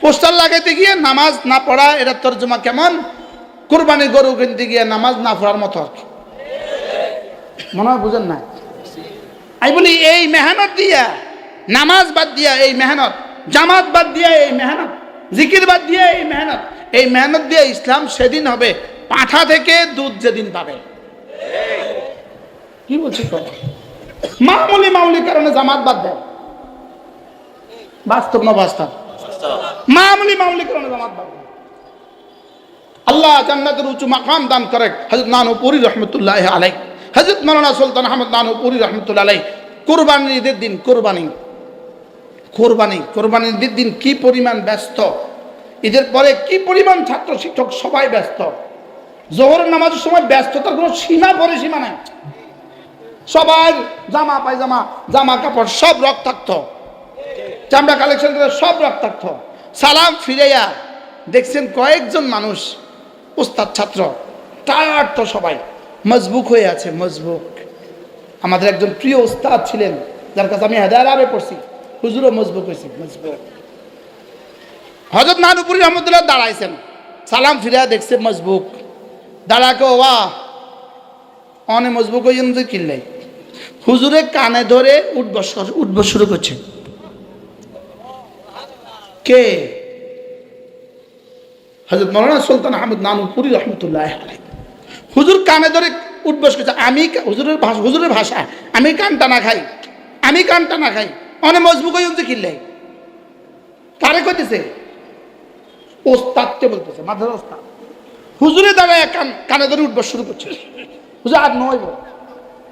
পোস্টার লাগাইতে গিয়ে নামাজ না পড়া, এটা তর্জমা কেমন? কুরবানি গরু কিনতে গিয়ে নামাজ না পড়ার মতো আর কি। মনে হয় বুঝেন না? আমি বলি এই মেহনত দিয়া, নামাজ বাদ দিয়া এই মেহনত, জামাত বাদ দিয়া এই মেহনত, জিকির বাদ দিয়া এই মেহনত, এই মেহনত দিয়ে ইসলাম সেদিন হবে পাঁঠা থেকে দুধ যেদিন পাবে। কি বলছি? মামুলি মামুলি কারণে জামাত বাদ দেয়, বাস্তব না বাস্তব? মামুলি মামুলি কারণে জামাত বাদ দেয়। আল্লাহ জান্নাতের উঁচু মাকাম দান করে হযরত নানুপুরি রহমতুল্লাহ আলাইহি, হযরত মাওলানা সুলতান আহমদ নানুপুরি রহমতুল্লাহ আলাইহি কুরবানির ঈদের দিন, কোরবানির ঈদের দিন কি পরিমাণ ব্যস্ত, ঈদের পরে কি পরিমাণ ছাত্র শিক্ষক সবাই ব্যস্ত। জোহরের নামাজের সময় ব্যস্ততার কোনো সীমা পরিসীমা নাই। সবার জামা পায়জামা, জামা কাপড় সব রক্তাক্ত, চামড়া কালেকশন করে সব রক্তাক্ত। সালাম ফিরাইয়া দেখছেন কয়েকজন মানুষ, উস্তাদ ছাত্র টায়ার্ড, তো সবাই মজবুক হয়ে আছে, মজবুক। আমাদের একজন প্রিয় উস্তাদ ছিলেন, যার কাছে আমি হেদায়েত আবে পড়ছি, হুজুরও মজবুক হয়েছে, মজবুক। হযরত নানুপুরি রহমতুল্লাহ দাঁড়াইছেন, সালাম ফিরাইয়া দেখছে মজবুক, দাঁড়াকে ওয়া অনে মজবুক হয়ে যে কিনলে হুজুরে কানে ধরে উঠবস শুরু করছে। কে? হযরত মাওলানা সুলতান আহমদ নানুপুরি রহমতুল্লাহ আলাইহি। হুজুর কানে ধরে উঠবস করছে। আমি হুজুরের ভাষা, আমি কান টানা খাই, আমি কান টানা খাই, অনে মজবুক হয়ে যে কিনলে। কারে কইতেছে? ওস্তাদকে বলতেছে, মাদ্রাসার ওস্তাদ। হুজুরে দাঁড়ায় কানে ধরে উঠবস শুরু করছে। হুজুর আর নয়,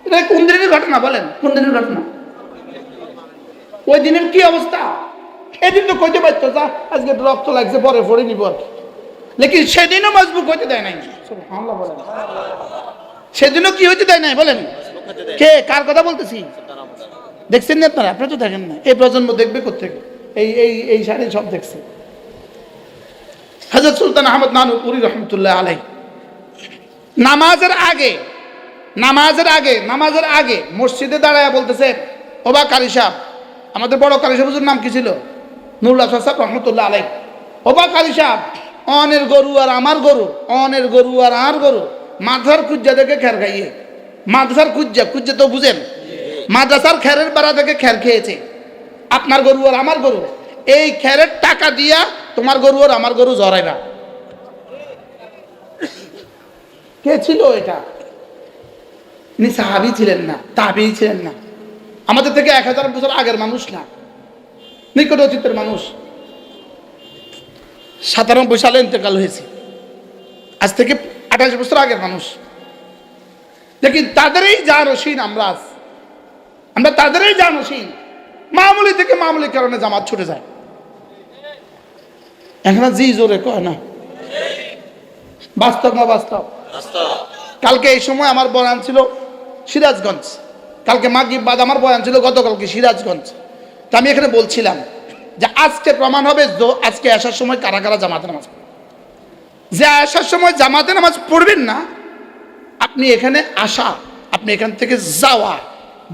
এটা কোন দিনের ঘটনা বলেন? কোন দিনের ঘটনা? ওই দিনের কি অবস্থা? এদিন তো কইতে পারতো যা আজকে রক্ত লাগছে, পরে পরে নিব আর কি। লেকিন সেদিনও মজবুক হইতে দেয় নাই। সুবহানাল্লাহ বলেন। সেদিনও কি হইতে দেয় নাই বলেন? কে? কার কথা বলতেছি? দেখছেন না আপনারা? আপনারা তো দেখেন না। এই প্রজন্ম দেখবে কোত্থেকে? এই শাড়ি সব দেখছে। হযরত সুলতান আহমদ নানুপুরি রহমতুল্লাহ আলাইহি নামাজের আগে মসজিদে দাঁড়ায় বলতেছে, ওবা কারি সাহেব, আমাদের বড় কারি সাহেব, হুজুর নাম কি ছিল? নুরুল্লাহ সাহেব রহমতুল্লাহ আলাইহি। ওবা কারি সাহেব, অনের গরু আর আমার গরু, অনের গরু আর আর গরু মাদ্রাসার কুজ্জা দেখে খের খাইয়ে, মাদ্রাসার কুজ্জা তো বুঝেন, মাদ্রাসার খেরের বেড়া থেকে খের খেয়েছে। আপনার গরু আর আমার গরু, এই খেরের টাকা দিয়া তোমার গরু আর আমার গরু জড়াইবা। কে ছিল এটা? ইনি সাহাবী ছিলেন না, তাবেঈ ছিলেন না, আমাদের থেকে 1000 বছর আগের মানুষ না, নিকট অতীতের মানুষ। 97 সালে ইন্তেকাল হয়েছে, আজ থেকে 28 বছর আগের মানুষ। দেখি তাদেরই জানশীন আমরা তাদেরই জানশীন। মামুলি থেকে মামুলি কারণে জামাত ছুটে যায়। এখন জি জোরে কয় না, বাস্তব না বাস্তব? কালকে এই সময় আমার বয়ান ছিল সিরাজগঞ্জ, কালকে মাগরিব বাদ আমার বয়ান ছিল গতকালকে সিরাজগঞ্জ। তা আমি এখানে বলছিলাম যে আজকে প্রমাণ হবে আজকে আসার সময় কারা কারা জামাতে নামাজ পড়বে। যে আসার সময় জামাতে নামাজ পড়বেন না, আপনি এখানে আসা, আপনি এখান থেকে যাওয়া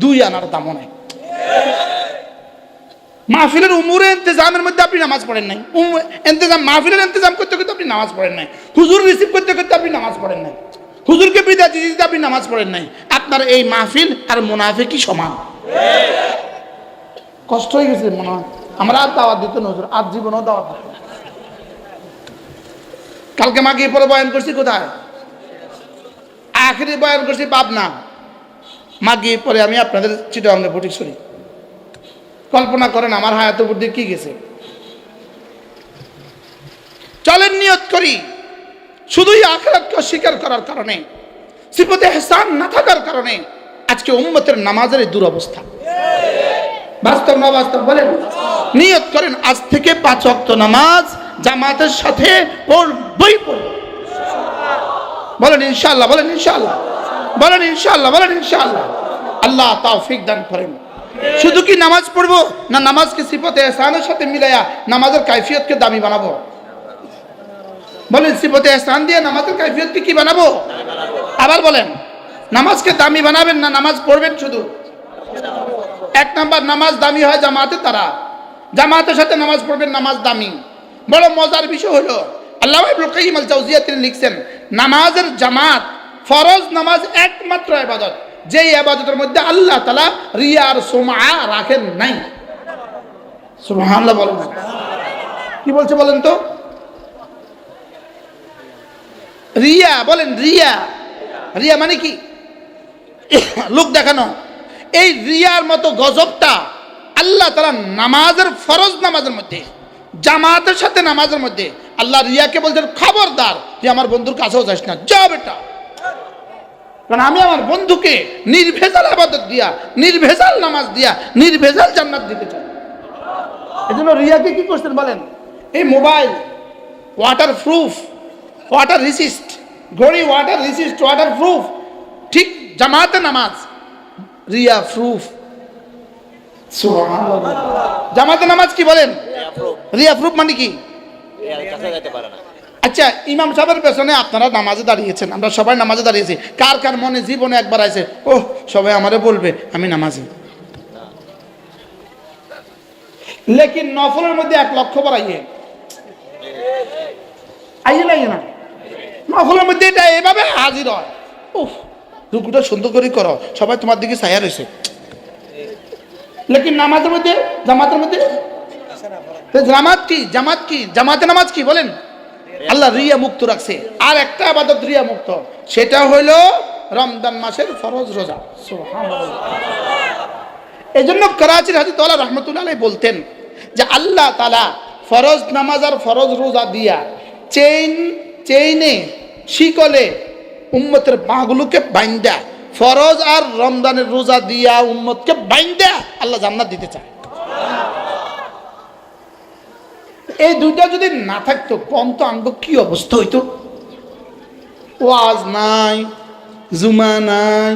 2 আনার দামও নাই। মাহফিলের উমুরে ইন্তজামের মধ্যে আপনি নামাজ পড়েন নাই, মাহফিলের ইন্তজাম করতে করতে আপনি নামাজ পড়েন নাই, হুজুর রিসিভ করতে করতে আপনি নামাজ পড়েন নাই, হুজুরকে বিদায় দিতে দিতে আপনি নামাজ পড়েন নাই। আপনার এই মাহফিল আর মুনাফিকই সমান। কষ্ট হয়ে গেছে মনে হয়, আমরা আর দাওয়াত দিত না হুজুর, আর জীবনও দাওয়াত দিত। কালকে মাগিয়ে পরে বয়ান করছি কোথায়? আখেরি বয়ান করছি পাবনা। মাগিয়ে পরে আমি আপনাদের চিটাগাঙ্গে ফটিকছড়ি। কল্পনা করেন আমার হায়াত বুদ্ধি কি গেছে। চলেন নিয়ত করি শুধুই আখিরাতকে অস্বীকার করার কারণে, সিফতে ইহসান না থাকার কারণে আজকে উম্মতের নামাজের এই দুরবস্থা। বাস্তব না বাস্তব বলেন? নিয়ত করেন আজ থেকে 5 ওয়াক্ত নামাজ জামাতের সাথে পড়বই পড়ব। বলেন ইনশাআল্লাহ, বলেন ইনশাআল্লাহ, বলেন ইনশাআল্লাহ, বলেন ইনশাআল্লাহ। আল্লাহ তৌফিক দান করেন। শুধু কি নামাজ পড়বো না নামাজকে সিফতে ইহসানের সাথে মিলাইয়া নামাজের কাইফিয়তকে দামি বানাবো? বলেন সিফতে ইহসান দিয়ে নামাজের কাইফিয়তকে কি বানাবো? আবার বলেন নামাজকে দামি বানাবেন না নামাজ পড়বেন শুধু? 1 নাম্বার নামাজ দামি হয় জামাতের দ্বারা, জামাতের সাথে নামাজ পড়বেন, নামাজ দামি। বড় মজার বিষয় হলো আল্লামা ইবনুল কাইয়িম আল জাওজিয়া তিনি লিখছেন নামাজের জামাত ফরজ নামাজ একমাত্র ইবাদত যেই ইবাদতের মধ্যে আল্লাহ তাআলা রিয়া আর সুমআ রাখেন নাই। সুবহানাল্লাহ বলেন। কি বলছে বলেন তো? রিয়া, বলেন রিয়া। রিয়া মানে কি? লোক দেখানো। এই রিয়ার মতো গজবটা আল্লাহ তাআলা নামাজের ফরজ নামাজের মধ্যে জামাতের সাথে নামাজের মধ্যে আল্লাহ রিয়াকে বলছেন খবরদার যে আমার বন্ধুর কাছেও যাস না, যা বেটা। কারণ আমি আমার বন্ধুকে নির্ভেজাল ইবাদত দিয়া, নির্ভেজাল নামাজ দিয়া, নির্ভেজাল জান্নাত দিতে চাই। এজন্য রিয়াকে কি করছেন বলেন? এই mobile waterproof, water resist, ঘড়ি ওয়াটার রেসিস্ট, ওয়াটার প্রুফ, ঠিক জামাতে নামাজ রিয়া প্রুফ। সুবহানাল্লাহ। জামাতে নামাজ কি বলেন? রিয়া প্রুফ মানে কি? আচ্ছা, ইমাম সাহেবের পেছনে আপনারা নামাজে দাঁড়িয়েছেন, আমরা সবাই নামাজে দাঁড়িয়েছি, কার কার মনে জীবনে একবার আছে ওহ সবাই আমারে বলবে আমি নামাজি? লেকিন নফলের মধ্যে 1 লক্ষ বার আইয়ে না, নফলের মধ্যে এটা এভাবে হাজির হয়, উফ রুকুটা সুন্দর করে করো, সবাই তোমার দিকে ছায়া রয়েছে। লেকিন নামাজের মধ্যে, জামাতের মধ্যে জামাত কি, জামাত কি, জামাতে নামাজ কি বলেন? আল্লাহ রিয়া মুক্ত রাখছে। আর একটা ইবাদত রিয়া মুক্ত, সেটা হলো রমজান মাসের ফরজ রোজা। সুবহানাল্লাহ। এজন্য করাচির হাজী তাআলা রাহমাতুল্লাহ আলাইহি বলতেন যে আল্লাহ তাআলা ফরজ নামাজ আর ফরজ রোজা দিয়া চেইনে শিকলে উম্মতের পাগুলোকে বাইন্দা, ফরজ আর রমজানের রোজা দিয়া উম্মতকে বাইন্দা আল্লাহ জান্নাত দিতে চায়। এই দুইটা যদি না থাকতো কোন তো আঙ্গ কি অবস্থা হইতো? ওয়াজ নাই, জুমা নাই,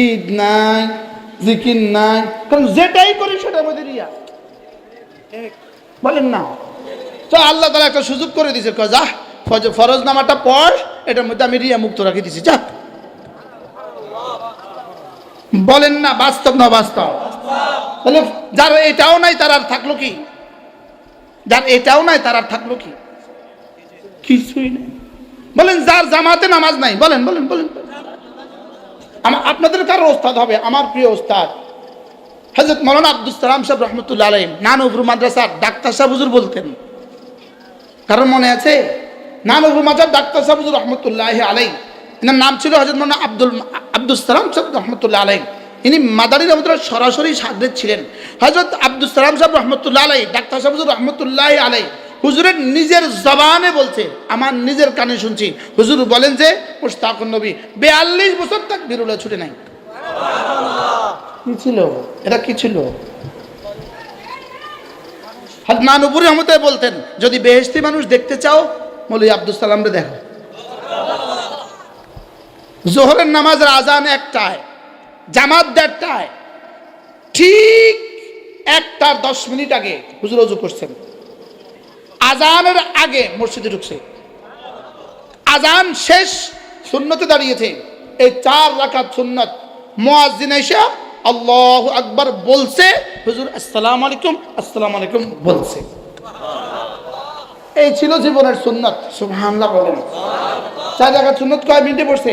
ঈদ নাই, জিকির নাই, কারণ যেটাই করি সেটার মধ্যে রিয়া। বলেন না? তো আল্লাহ তাআলা একটা সুযোগ করে দিয়েছে, যা ফরজ নামাজটা পড়, এটার মধ্যে আমি রিয়া মুক্ত রাখি দিছি, যা। বলেন না বাস্তব না বাস্তব? তাহলে যার এটাও নাই তার আর থাকলো কি? যার এটাও নাই তার আর থাকলো কি? কিছুই নেই। বলেন যার জামাতে নামাজ নাই, বলেন বলেন বলেন। আপনাদের কারো ওস্তাদ হবে, আমার প্রিয় ওস্তাদ হযরত মাওলানা আব্দুস সালাম সাহেব রহমতুল্লাহ আলাইহি নানুপুর মাদ্রাসার ডাক্তার সাহেব হুজুর বলতেন। কারণ মনে আছে? নানুপুর মাদ্রাসার ডাক্তার সাহেব হুজুর রহমতুল্লাহ আলাইহি, এনার নাম ছিল হযরত মাওলানা আব্দুস সালাম সাহেব রহমতুল্লাহ আলাইহি। ইনি মাদানী রহমতুল্লাহ সরাসরি শাগির্দ ছিলেন। হযরত আব্দুস সালাম সাহেব রহমতুল্লাহ আলাইহি, ডাক্তার সাহেব হুজুর রহমতুল্লাহ আলাইহি হুজুরের নিজের জবানে বলছে, আমার নিজের কানে শুনছি, হুজুর বলেন যে মুশতাকুন নবী 42 বছর তাকবীরুল্লাহ ছুটে নাই। কি ছিল এটা? কি ছিল? হযরত নানুপুর রহমতুল্লাহ বলতেন, যদি বেহেশতি মানুষ দেখতে চাও মৌলভী আব্দুস সালামরে দেখো। জোহরের নামাজের আজান 1টায়, জামাত 1:30টায়, ঠিক 1টার 10 মিনিট আগে হুজুর ওযু করছেন, আজানের আগে মসজিদে ঢুকছে, আজান শেষ সুন্নতে দাঁড়িয়েছে, এই 4 রাকাত সুন্নত মুয়াজ্জিন এসে আল্লাহু আকবার বলছে, হুজুর আসসালামু আলাইকুম আসসালামু আলাইকুম বলছে। এই ছিল জীবনের সুন্নাত। সুবহানাল্লাহ বলেন। 4 রাকাত সুন্নাত কয় মিনিটে পড়ছে?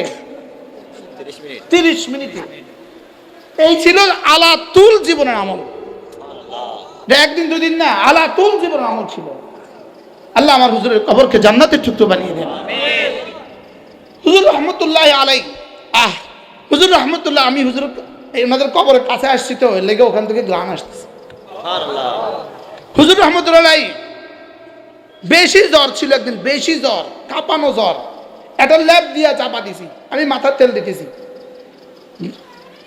30 মিনিটে। এই ছিল আলাতুল জীবনের আমল। একদিন দুদিন না, আলাতুল জীবনের আমল ছিল। আল্লাহ আমার হুজুরের কবরকে জান্নাতের টুকরো বানিয়ে দেন। হুজুর রহমতুল্লাহ আলাই, হুজুর রহমতুল্লাহ, আমি হুজুর ওনাদের কবরের কাছে আসছি তো লেগে ওখান থেকে গ্রাম আসতেছে। হুজুর রহমতুল্লাহ আলাই বেশি জ্বর ছিল একদিন, বেশি জ্বর, কাঁপানো জ্বর। একটা ল্যাব দিয়া চাপা দিছি, আমি মাথার তেল দিতেছি।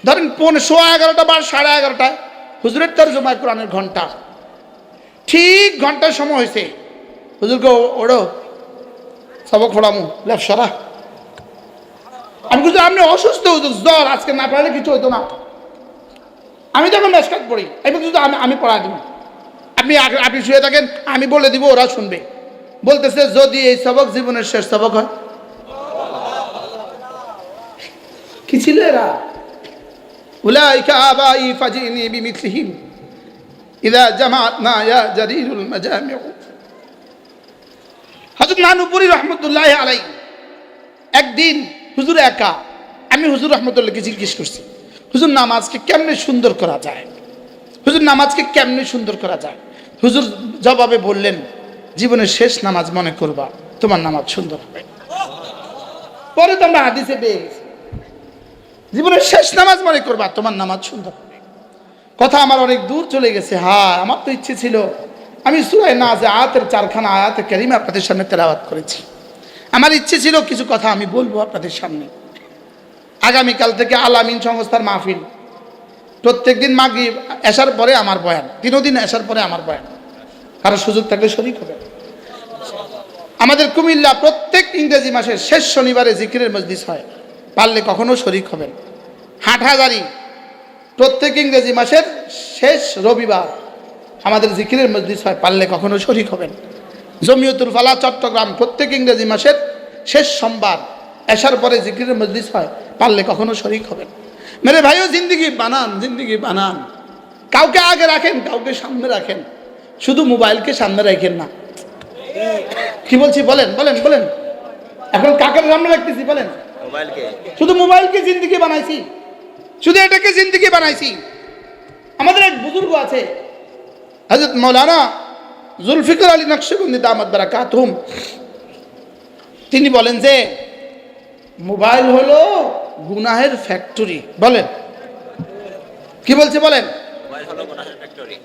ধরেন 11:15 বা 11:30 হুজুরের তরজমা কোরআনের ঘন্টা, ঠিক ঘন্টার সময় হয়েছে। হুজুরকে ওড়ো সবক খোড়ামু ল্যাব সরা। আমি বুঝলাম আপনি অসুস্থ হুজুর, জ্বর, আজকে না পড়ালে কিছু হইতো না। আমি তখন মেসকাত পড়ি, আমি পড়া দিব, আপনি শুয়ে থাকেন, আমি বলে দিব, ওরা শুনবে। বলতেছে যদি এই সবক জীবনের শেষ সবক হয়। কি ছিল এরা? উলাইকা আবাই ফাজিনি বিমিথলিহিম ইযা জামাআতনা ইয়া জারিরুল মাজামিউ। হযরত নানুপুরি রহমতুল্লাহ আলাই একদিন হুজুর একা, আমি হুজুর রহমতুল্লাহকে জিজ্ঞেস করছি, হুজুর নামাজকে কেমনে সুন্দর করা যায়, হুজুর নামাজকে কেমনে সুন্দর করা যায়। হুজুর জবাবে বললেন, জীবনের শেষ নামাজ মনে করবা, তোমার নামাজ সুন্দর হবে। পরে তো আমরা হাদিসে পেয়ে গেছি, জীবনের শেষ নামাজ মনে করবা, তোমার নামাজ সুন্দর হবে। কথা আমার অনেক দূর চলে গেছে। হ্যাঁ, আমার তো ইচ্ছে ছিল আমি সূরা নাজিআতের 4খানা আয়াতে কারিমা আপনাদের সামনে তেলাওয়াত করেছি। আমার ইচ্ছে ছিল কিছু কথা আমি বলবো আপনাদের সামনে। আগামীকাল থেকে আল আমিন সংস্থার মাহফিল, প্রত্যেকদিন মাগরিব এশার পরে আমার বয়ান, 3 দিন এশার পরে আমার বয়ান। কারো সুযোগ থাকলে শরীক হবে। আমাদের কুমিল্লা প্রত্যেক ইংরেজি মাসের শেষ শনিবারে জিকিরের মজলিস হয়, পারলে কখনো শরীক হবেন। হাটহাজারি প্রত্যেক ইংরেজি মাসের শেষ রবিবার আমাদের জিকিরের মজলিস হয়, পারলে কখনো শরীক হবেন। জমিয়তুল ফালাহ চট্টগ্রাম প্রত্যেক ইংরেজি মাসের শেষ সোমবার এশার পরে জিকিরের মজলিস হয়, পারলে কখনো শরীক হবেন। মেরে ভাইও জিন্দিগি বানান, জিন্দিগি বানান। কাউকে আগে রাখেন, কাউকে সামনে রাখেন, শুধু মোবাইলকে সামনে রাখেন না। কি বলছি বলেন বলেন বলেন, এখন কাকে সামনে রাখতেছি বলেন? শুধু মোবাইলকে জিন্দিগি বানাইছি, শুধু এটাকে জিন্দিগি বানাইছি। আমাদের এক বুজুর্গ আছে হযরত মাওলানা জুলফিকার আলী নকশবন্দি দামাত বারাকাতুহুম, তিনি বলেন যে মোবাইল হলো গুনাহের ফ্যাক্টরি। বলেন কি বলছে বলেন?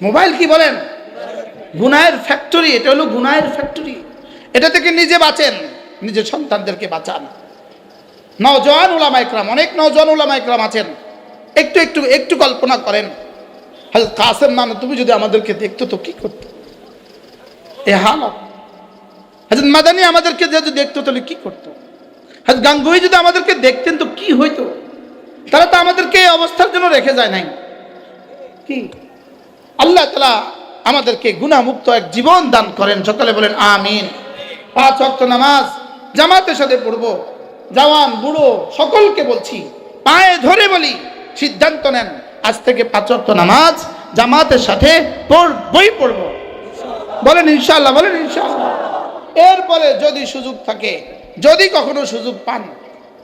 মোবাইল কি বলেন? গুনাহের ফ্যাক্টরি। এটা হলো গুনাহের ফ্যাক্টরি। এটা থেকে নিজে বাঁচেন, নিজের সন্তানদেরকে বাঁচান। নওজোয়ান উলামা ইকরাম, অনেক নওজোয়ান উলামা ইকরাম আছেন, একটু একটু একটু কল্পনা করেন, হযরত কাসেম নানতুবি যদি আমাদেরকে দেখতো তো কি করতো? এ হালত। হযরত মাদানী আমাদেরকে যদি দেখতো তাহলে কি করতো? হযরত গাঙ্গুহি যদি আমাদেরকে দেখতেন তো কি হইতো? তারা তো আমাদেরকে এই অবস্থার জন্য রেখে যায় নাই। কি আল্লাহ তাআলা আমাদেরকে গুনাহমুক্ত এক জীবন দান করেন। সকালে বলেন আমিন। 5 ওয়াক্ত নামাজ জামাতের সাথে পড়বো। জওয়ান বুড়ো সকলকে বলছি, পায়ে ধরে বলি, সিদ্ধান্ত নেন আজ থেকে 5 ওয়াক্ত নামাজ জামাতের সাথে পড়বই পড়বো। বলেন ইনশাআল্লাহ, বলেন ইনশাআল্লাহ। এরপরে যদি সুযোগ থাকে, যদি কখনো সুযোগ পান,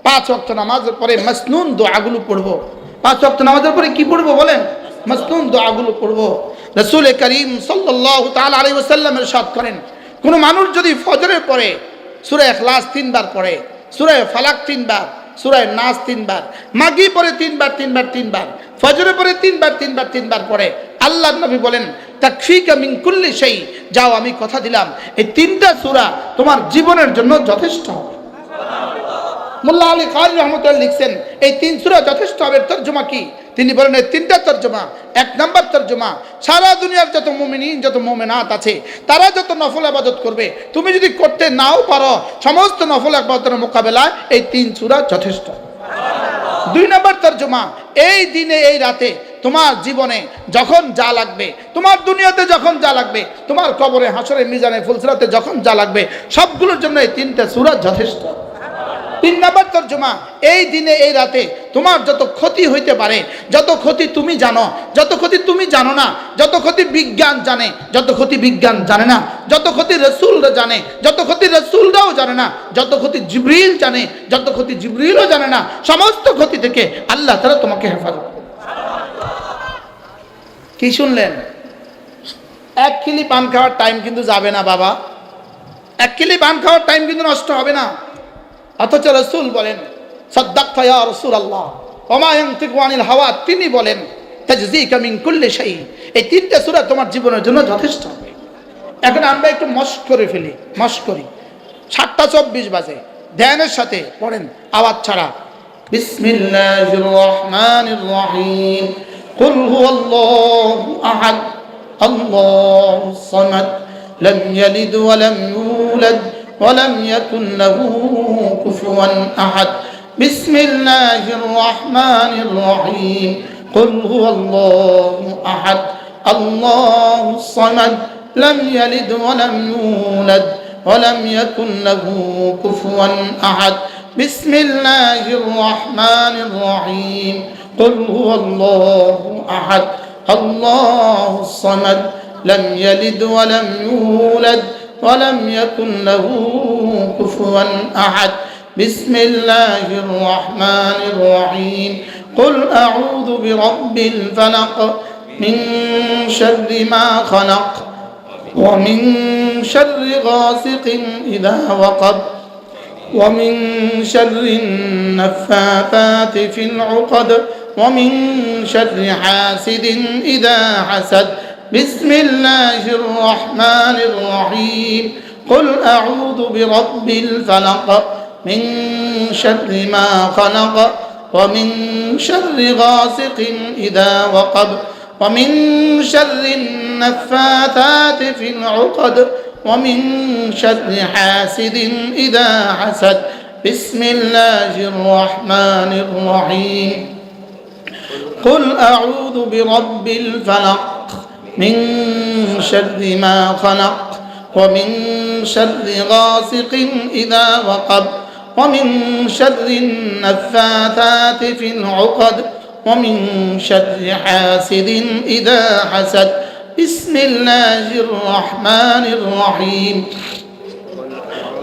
5 ওয়াক্ত নামাজের পরে মাসনুন দোয়াগুলো পড়বো। 5 ওয়াক্ত নামাজের পরে কি পড়বো বলেন? মাসনুন দোয়াগুলো পড়বো। রাসূল করিম সাল্লাল্লাহু তাআলা আলাইহি ওয়াসাল্লাম ইরশাদ করেন, কোন মানুষ যদি ফজরের পরে সূরা ইখলাস 3 বার পড়ে, সূরা ফালাক 3 বার, সূরা নাস 3 বার, মাগরিব পরে 3 বার 3 বার 3 বার, ফজরের পরে 3 বার 3 বার 3 বার পড়ে, আল্লাহর নবী বলেন তাকফিকা মিন কুল্লি শাই, যাও আমি কথা দিলাম এই 3টা সূরা তোমার জীবনের জন্য যথেষ্ট হবে। মোল্লা আলী কারি রহমতুল্লাহ লিখছেন এই 3 সূরা যথেষ্ট হবে। তরজমা কি? তিনি বলেন এই 3টা তরজমা। 1 নাম্বার তরজমা, সারা দুনিয়ার যত মুমিনিন যত মুমিনাত আছে তারা যত নফল ইবাদত করবে, তুমি যদি করতে নাও পারো, সমস্ত নফল ইবাদতের মোকাবেলায় এই 3 সূরা যথেষ্ট। 2 নাম্বার তরজমা, এই দিনে এই রাতে তোমার জীবনে যখন যা লাগবে, তোমার দুনিয়াতে যখন যা লাগবে, তোমার কবরে হাসরে মিজানে ফুলসিরাতে যখন যা লাগবে, সবগুলোর জন্য এই 3টা সূরা যথেষ্ট। তিন নম্বর তর্জমা, এই দিনে এই রাতে তোমার যত ক্ষতি হইতে পারে, যত ক্ষতি তুমি জানো, যত ক্ষতি তুমি জানো না, যত ক্ষতি বিজ্ঞান জানে, যত ক্ষতি বিজ্ঞান জানে না, যত ক্ষতি রাসূলরা জানে, যত ক্ষতি রাসূলরাও জানে না, যত ক্ষতি জিবরিল জানে, যত ক্ষতি জিবরিলও জানে না, সমস্ত ক্ষতি থেকে আল্লাহ তাআলা তোমাকে হেফাজত করবে। কি শুনলেন? এক কিলি পান খাওয়ার টাইম কিন্তু যাবে না বাবা, এক কিলি পান খাওয়ার টাইম কিন্তু নষ্ট হবে না। অথচ রাসূল বলেন, সাদ্দাকতা ইয়া রাসূলুল্লাহ ওয়া মা ইয়ানতিকু আনিল হাওয়া, তিনি বলেন তাজযীকা মিন কুল্লি শাই। এই তিনটা সূরা তোমার জীবনের জন্য যথেষ্ট হবে। এখন আমরা একটু মস্ক করে ফেলি, মস্ক করি। 7:24 বাজে, ধ্যানের সাথে পড়েন, আওয়াজ ছাড়া। বিসমিল্লাহির রহমানির রহিম। কুল হুয়াল্লাহু আহাদ আল্লাহুস সামাদ লাম ইয়ালিদ ওয়া লাম ইউলাদ ولم يكن له كفوا أحد بسم الله الرحمن الرحيم قل هو الله أحد الله الصمد لم يلد ولم يولد ولم يكن له كفوا أحد بسم الله الرحمن الرحيم قل هو الله أحد الله الصمد لم يلد ولم يولد ولم يكن له كفوا أحد بسم الله الرحمن الرحيم قل أعوذ برب الفلق من شر ما خلق ومن شر غاسق إذا وقب ومن شر النفاثات في العقد ومن شر حاسد إذا حسد بسم الله الرحمن الرحيم قل أعوذ برب الفلق من شر ما خلق ومن شر غاسق إذا وقب ومن شر النفاثات في العقد ومن شر حاسد إذا حسد بسم الله الرحمن الرحيم قل أعوذ برب الفلق من شر ما خلق ومن شر غاسق إذا وقب ومن شر النفاثات في العقد ومن شر حاسد إذا حسد بسم الله الرحمن الرحيم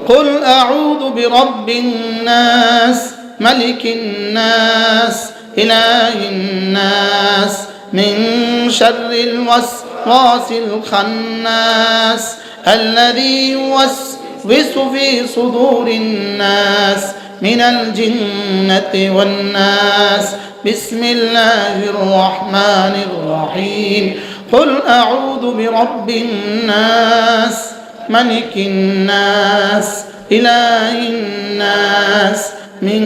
قل أعوذ برب الناس ملك الناس إله الناس من شر الوسواس الخناس الذي يوسوس في صدور الناس من الجنة والناس بسم الله الرحمن الرحيم قل أعوذ برب الناس ملك الناس إله الناس من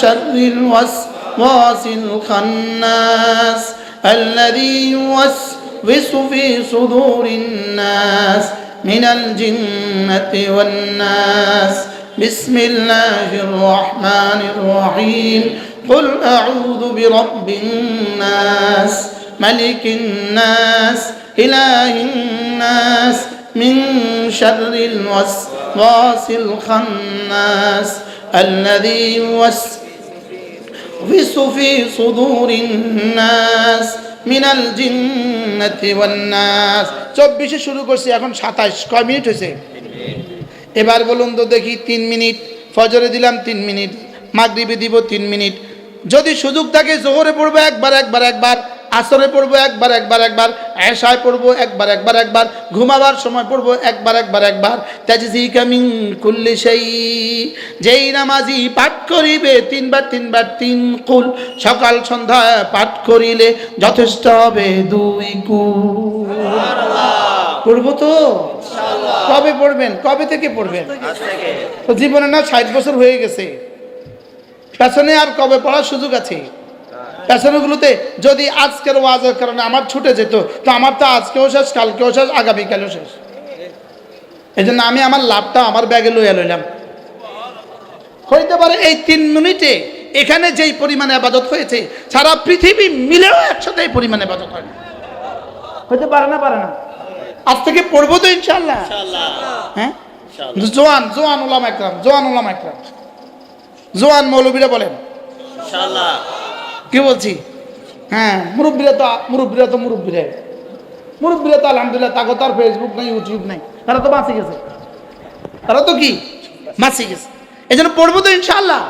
شر الوسواس الخناس الذي يوسوس في صدور الناس من الجنة والناس بسم الله الرحمن الرحيم قل أعوذ برب الناس ملك الناس إله الناس من شر الوسواس الخناس الذي يوسوس في صدور الناس মিনাল জিন্নাতি ওয়ান নাস। 24 শুরু করছি, এখন 27। কয় মিনিট হয়েছে? এবার বলুন তো দেখি। 3 মিনিট। ফজরে দিলাম 3 মিনিট, মাগরিবে দিব 3 মিনিট। যদি সুযোগ থাকে জোহরে পড়বো একবার, আসরে পড়বো একবার, এশায় পড়বো একবার, ঘুমাবার সময় পড়বো একবার। তাজযীকা মিন কুল্লি শাই, যেই নামাজি পাঠ করিবে 3 বার 3 কুল সকাল সন্ধ্যা পাঠ করিলে যথেষ্ট হবে 2 কুল। পড়বো তো ইনশাআল্লাহ। কবে পড়বেন? কবে থেকে পড়বেন? আজ থেকে। তো জীবনে না 60 বছর হয়ে গেছে, পেছনে আর কবে পড়ার সুযোগ আছে? পেছনেগুলোতে যদি আজকের ওয়াজের কারণে আমার ছুটে যেত, তো আমার তো আজকেও শেষ, কালকেও শেষ, আগামীকালও শেষ। এই জন্য আমি আমার লাভটা আমার ব্যাগে লইয়া লইলাম। হইতে পারে এই 3 মিনিটে এখানে যেই পরিমাণে ইবাদত হয়েছে, সারা পৃথিবী মিলেও একসাথে এই পরিমাণে ইবাদত হয় না। হইতে পারে না? আজ থেকে পড়বো তো ইনশাআল্লাহ। হ্যাঁ, জোয়ান ওলামা একরাম, জোয়ান মৌলবীরা বলেন ইনশাআল্লাহ। কি বলছি? হ্যাঁ, মুরব্বীরা তো মুরব্বীরা তো আলহামদুলিল্লাহ, তাকে তো আর ফেসবুক নাই, ইউটিউব নাই, তারা তো বাঁচে গেছে, তারা তো কি বাঁচে গেছে। এই জন্য পড়বো তো ইনশাআল্লাহ।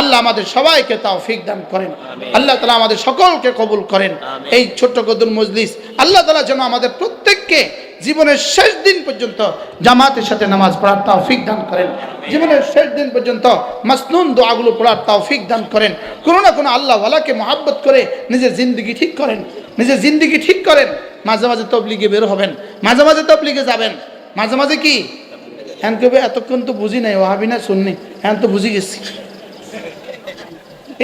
আল্লাহ আমাদের সবাইকে তৌফিক দান করেন, আল্লাহ তাআলা আমাদের সকলকে কবুল করেন। এই ছোট্ট কদুর মজলিস আল্লাহ তাআলা যেন আমাদের প্রত্যেককে জীবনের শেষ দিন পর্যন্ত জামাতের সাথে নামাজ পড়ার তৌফিক দান করেন, জীবনের শেষ দিন পর্যন্ত মাসনুন দোয়াগুলো পড়ার তৌফিক দান করেন। কোনো না কোনো আল্লাহ ওয়ালাকে মহাব্বত করে নিজের জিন্দগি ঠিক করেন, নিজের জিন্দগি ঠিক করেন। মাঝে মাঝে তবলিগে বের হবেন, মাঝে মাঝে তবলিগে যাবেন, মাঝে মাঝে কি হ্যান কবে এতক্ষণ তো বুঝি নাই ওয়াহাবি না সুন্নি, হ্যান তো বুঝি গেছি।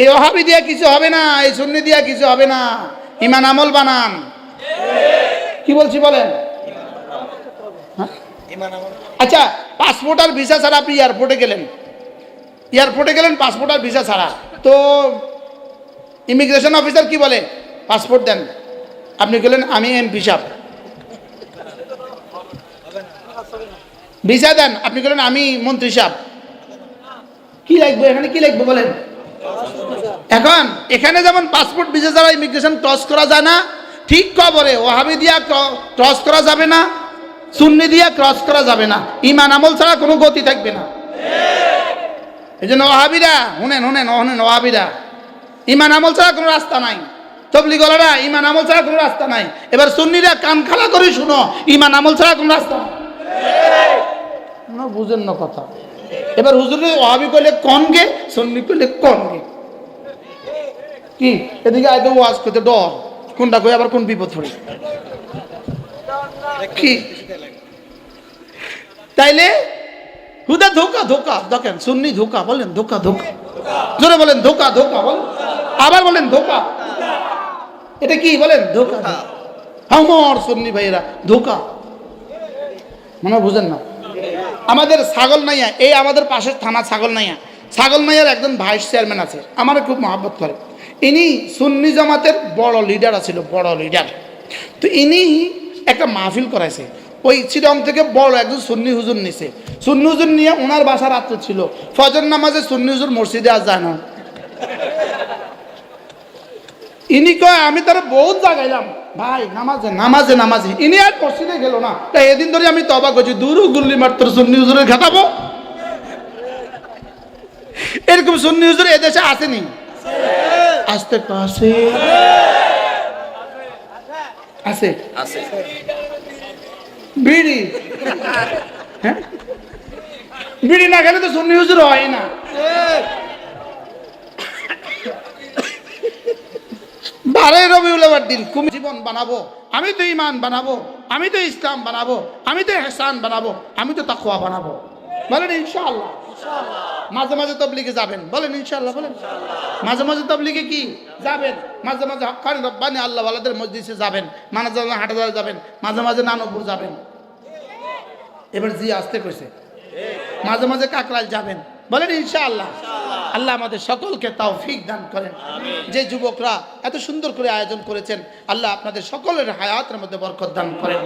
এই ওয়াহাবি দিয়া কিছু হবে না, এই সুন্নি দিয়া কিছু হবে না, ইমান আমল বানান। কি বলছি বলেন? হ্যাঁ? আচ্ছা, পাসপোর্ট আর ভিসা ছাড়া আপনি এয়ারপোর্টে গেলেন পাসপোর্ট আর ভিসা ছাড়া, তো ইমিগ্রেশন অফিসার কি বলে? পাসপোর্ট দেন। আপনি গেলেন আমি এমপি সাহেব, ভিসা দেন। আপনি বলেন আমি মন্ত্রী সাহেব। কি লাগবে এখানে? কি লাগবে বলেন? এখন এখানে যেমন পাসপোর্ট ভিসা ছাড়া ইমিগ্রেশন ক্রস করা যায় না, ঠিক কবরে ওয়াহাবি দিয়া ক্রস করা যাবে না, সুন্নি দিয়া ক্রস করা যাবে না, ইমান আমল ছাড়া কোনো গতি থাকবে না। এই জন্য ওয়াহাবিরা শুনেন ওয়াহাবিরা, ইমান আমল ছাড়া কোনো রাস্তা নাই। তবলিগলারা, ইমান আমল ছাড়া কোনো রাস্তা নাই। এবার সুন্নিরা কান খাড়া করে শুনো, ইমান আমল ছাড়া কোনো রাস্তা নাই। বুঝেন না কথা। এবার হুজুর ওয়াহাবি কইলে কোন গে, সুন্নি কইলে কোন গে। কি এদিকে আইতে ওয়াজ করতে ডর, কোনটা কই আবার কোন বিপদ পড়ে কি? তাইলে হুদা ধোকা দেখেন, সুন্নি ধোকা বলেন, ধোকা জোরে বলেন, ধোকা বলেন, আবার বলেন ধোকা। এটা কি বলেন? ধোকা। আমার সুন্নি ভাইরা ধোকা, মনে বুঝেন না। আমাদের ছাগল নাইয়া, এই আমাদের পাশের থানা ছাগল নাইয়ার একজন ভাইস চেয়ারম্যান আছে, আমার খুব মহব্বত করে। ইনি সুন্নি জামাতের বড় লিডার ছিল, তো ইনি একটা মাহফিল করাইছে। ওই চিরং থেকে বড় একজন সুন্নি হুজুর নিছে। সুন্নি হুজুর নিয়ে ওনার বাসা রাত্রে ছিল। ফজর নামাজে সুন্নি হুজুর মসজিদে আর যায় না। ইনি কয় আমি তারা বহুত জাগাইলাম ভাই, নামাজে ইনি আর মসজিদে গেল না। তাই এদিন ধরে আমি তবা করছি, দূরও গুল্লি মাত্র সুন্নি হুজুরের খাটাবো। এরকম সুন্নি হুজুর এদেশে আসেনি, আসতে পাশে আছে বিড়ি, হ্যাঁ বিড়ি না খেলে তো সুন্নি হুজুর হয় না। বারে রবিউল আউয়াল দিন জীবন বানাবো, আমি তো ইমান বানাবো, আমি তো ইসলাম বানাবো, আমি তো ইহসান বানাবো, আমি তো তাকওয়া বানাবো। বলেন ইনশাআল্লাহ। মাঝে মাঝে তাবলীগে যাবেন, বলেন ইনশাআল্লাহ। বলেন মাঝে মাঝে তাবলীগে কি যাবেন, মাঝে মাঝে হক্কানি রব্বানি আল্লাহ ওয়ালাদের মজলিসে যাবেন, মাঝে মাঝে হাটাজার যাবেন, মাঝে মাঝে নানপুর যাবেন। এবার জি আসতে কইছে, মাঝে মাঝে কাকরাইল যাবেন, বলেন ইনশাআল্লাহ। আল্লাহ আমাদের সকলকে তৌফিক দান করেন। যে যুবকরা এত সুন্দর করে আয়োজন করেছেন, আল্লাহ আপনাদের সকলের হায়াতের মধ্যে বরকত দান করেন।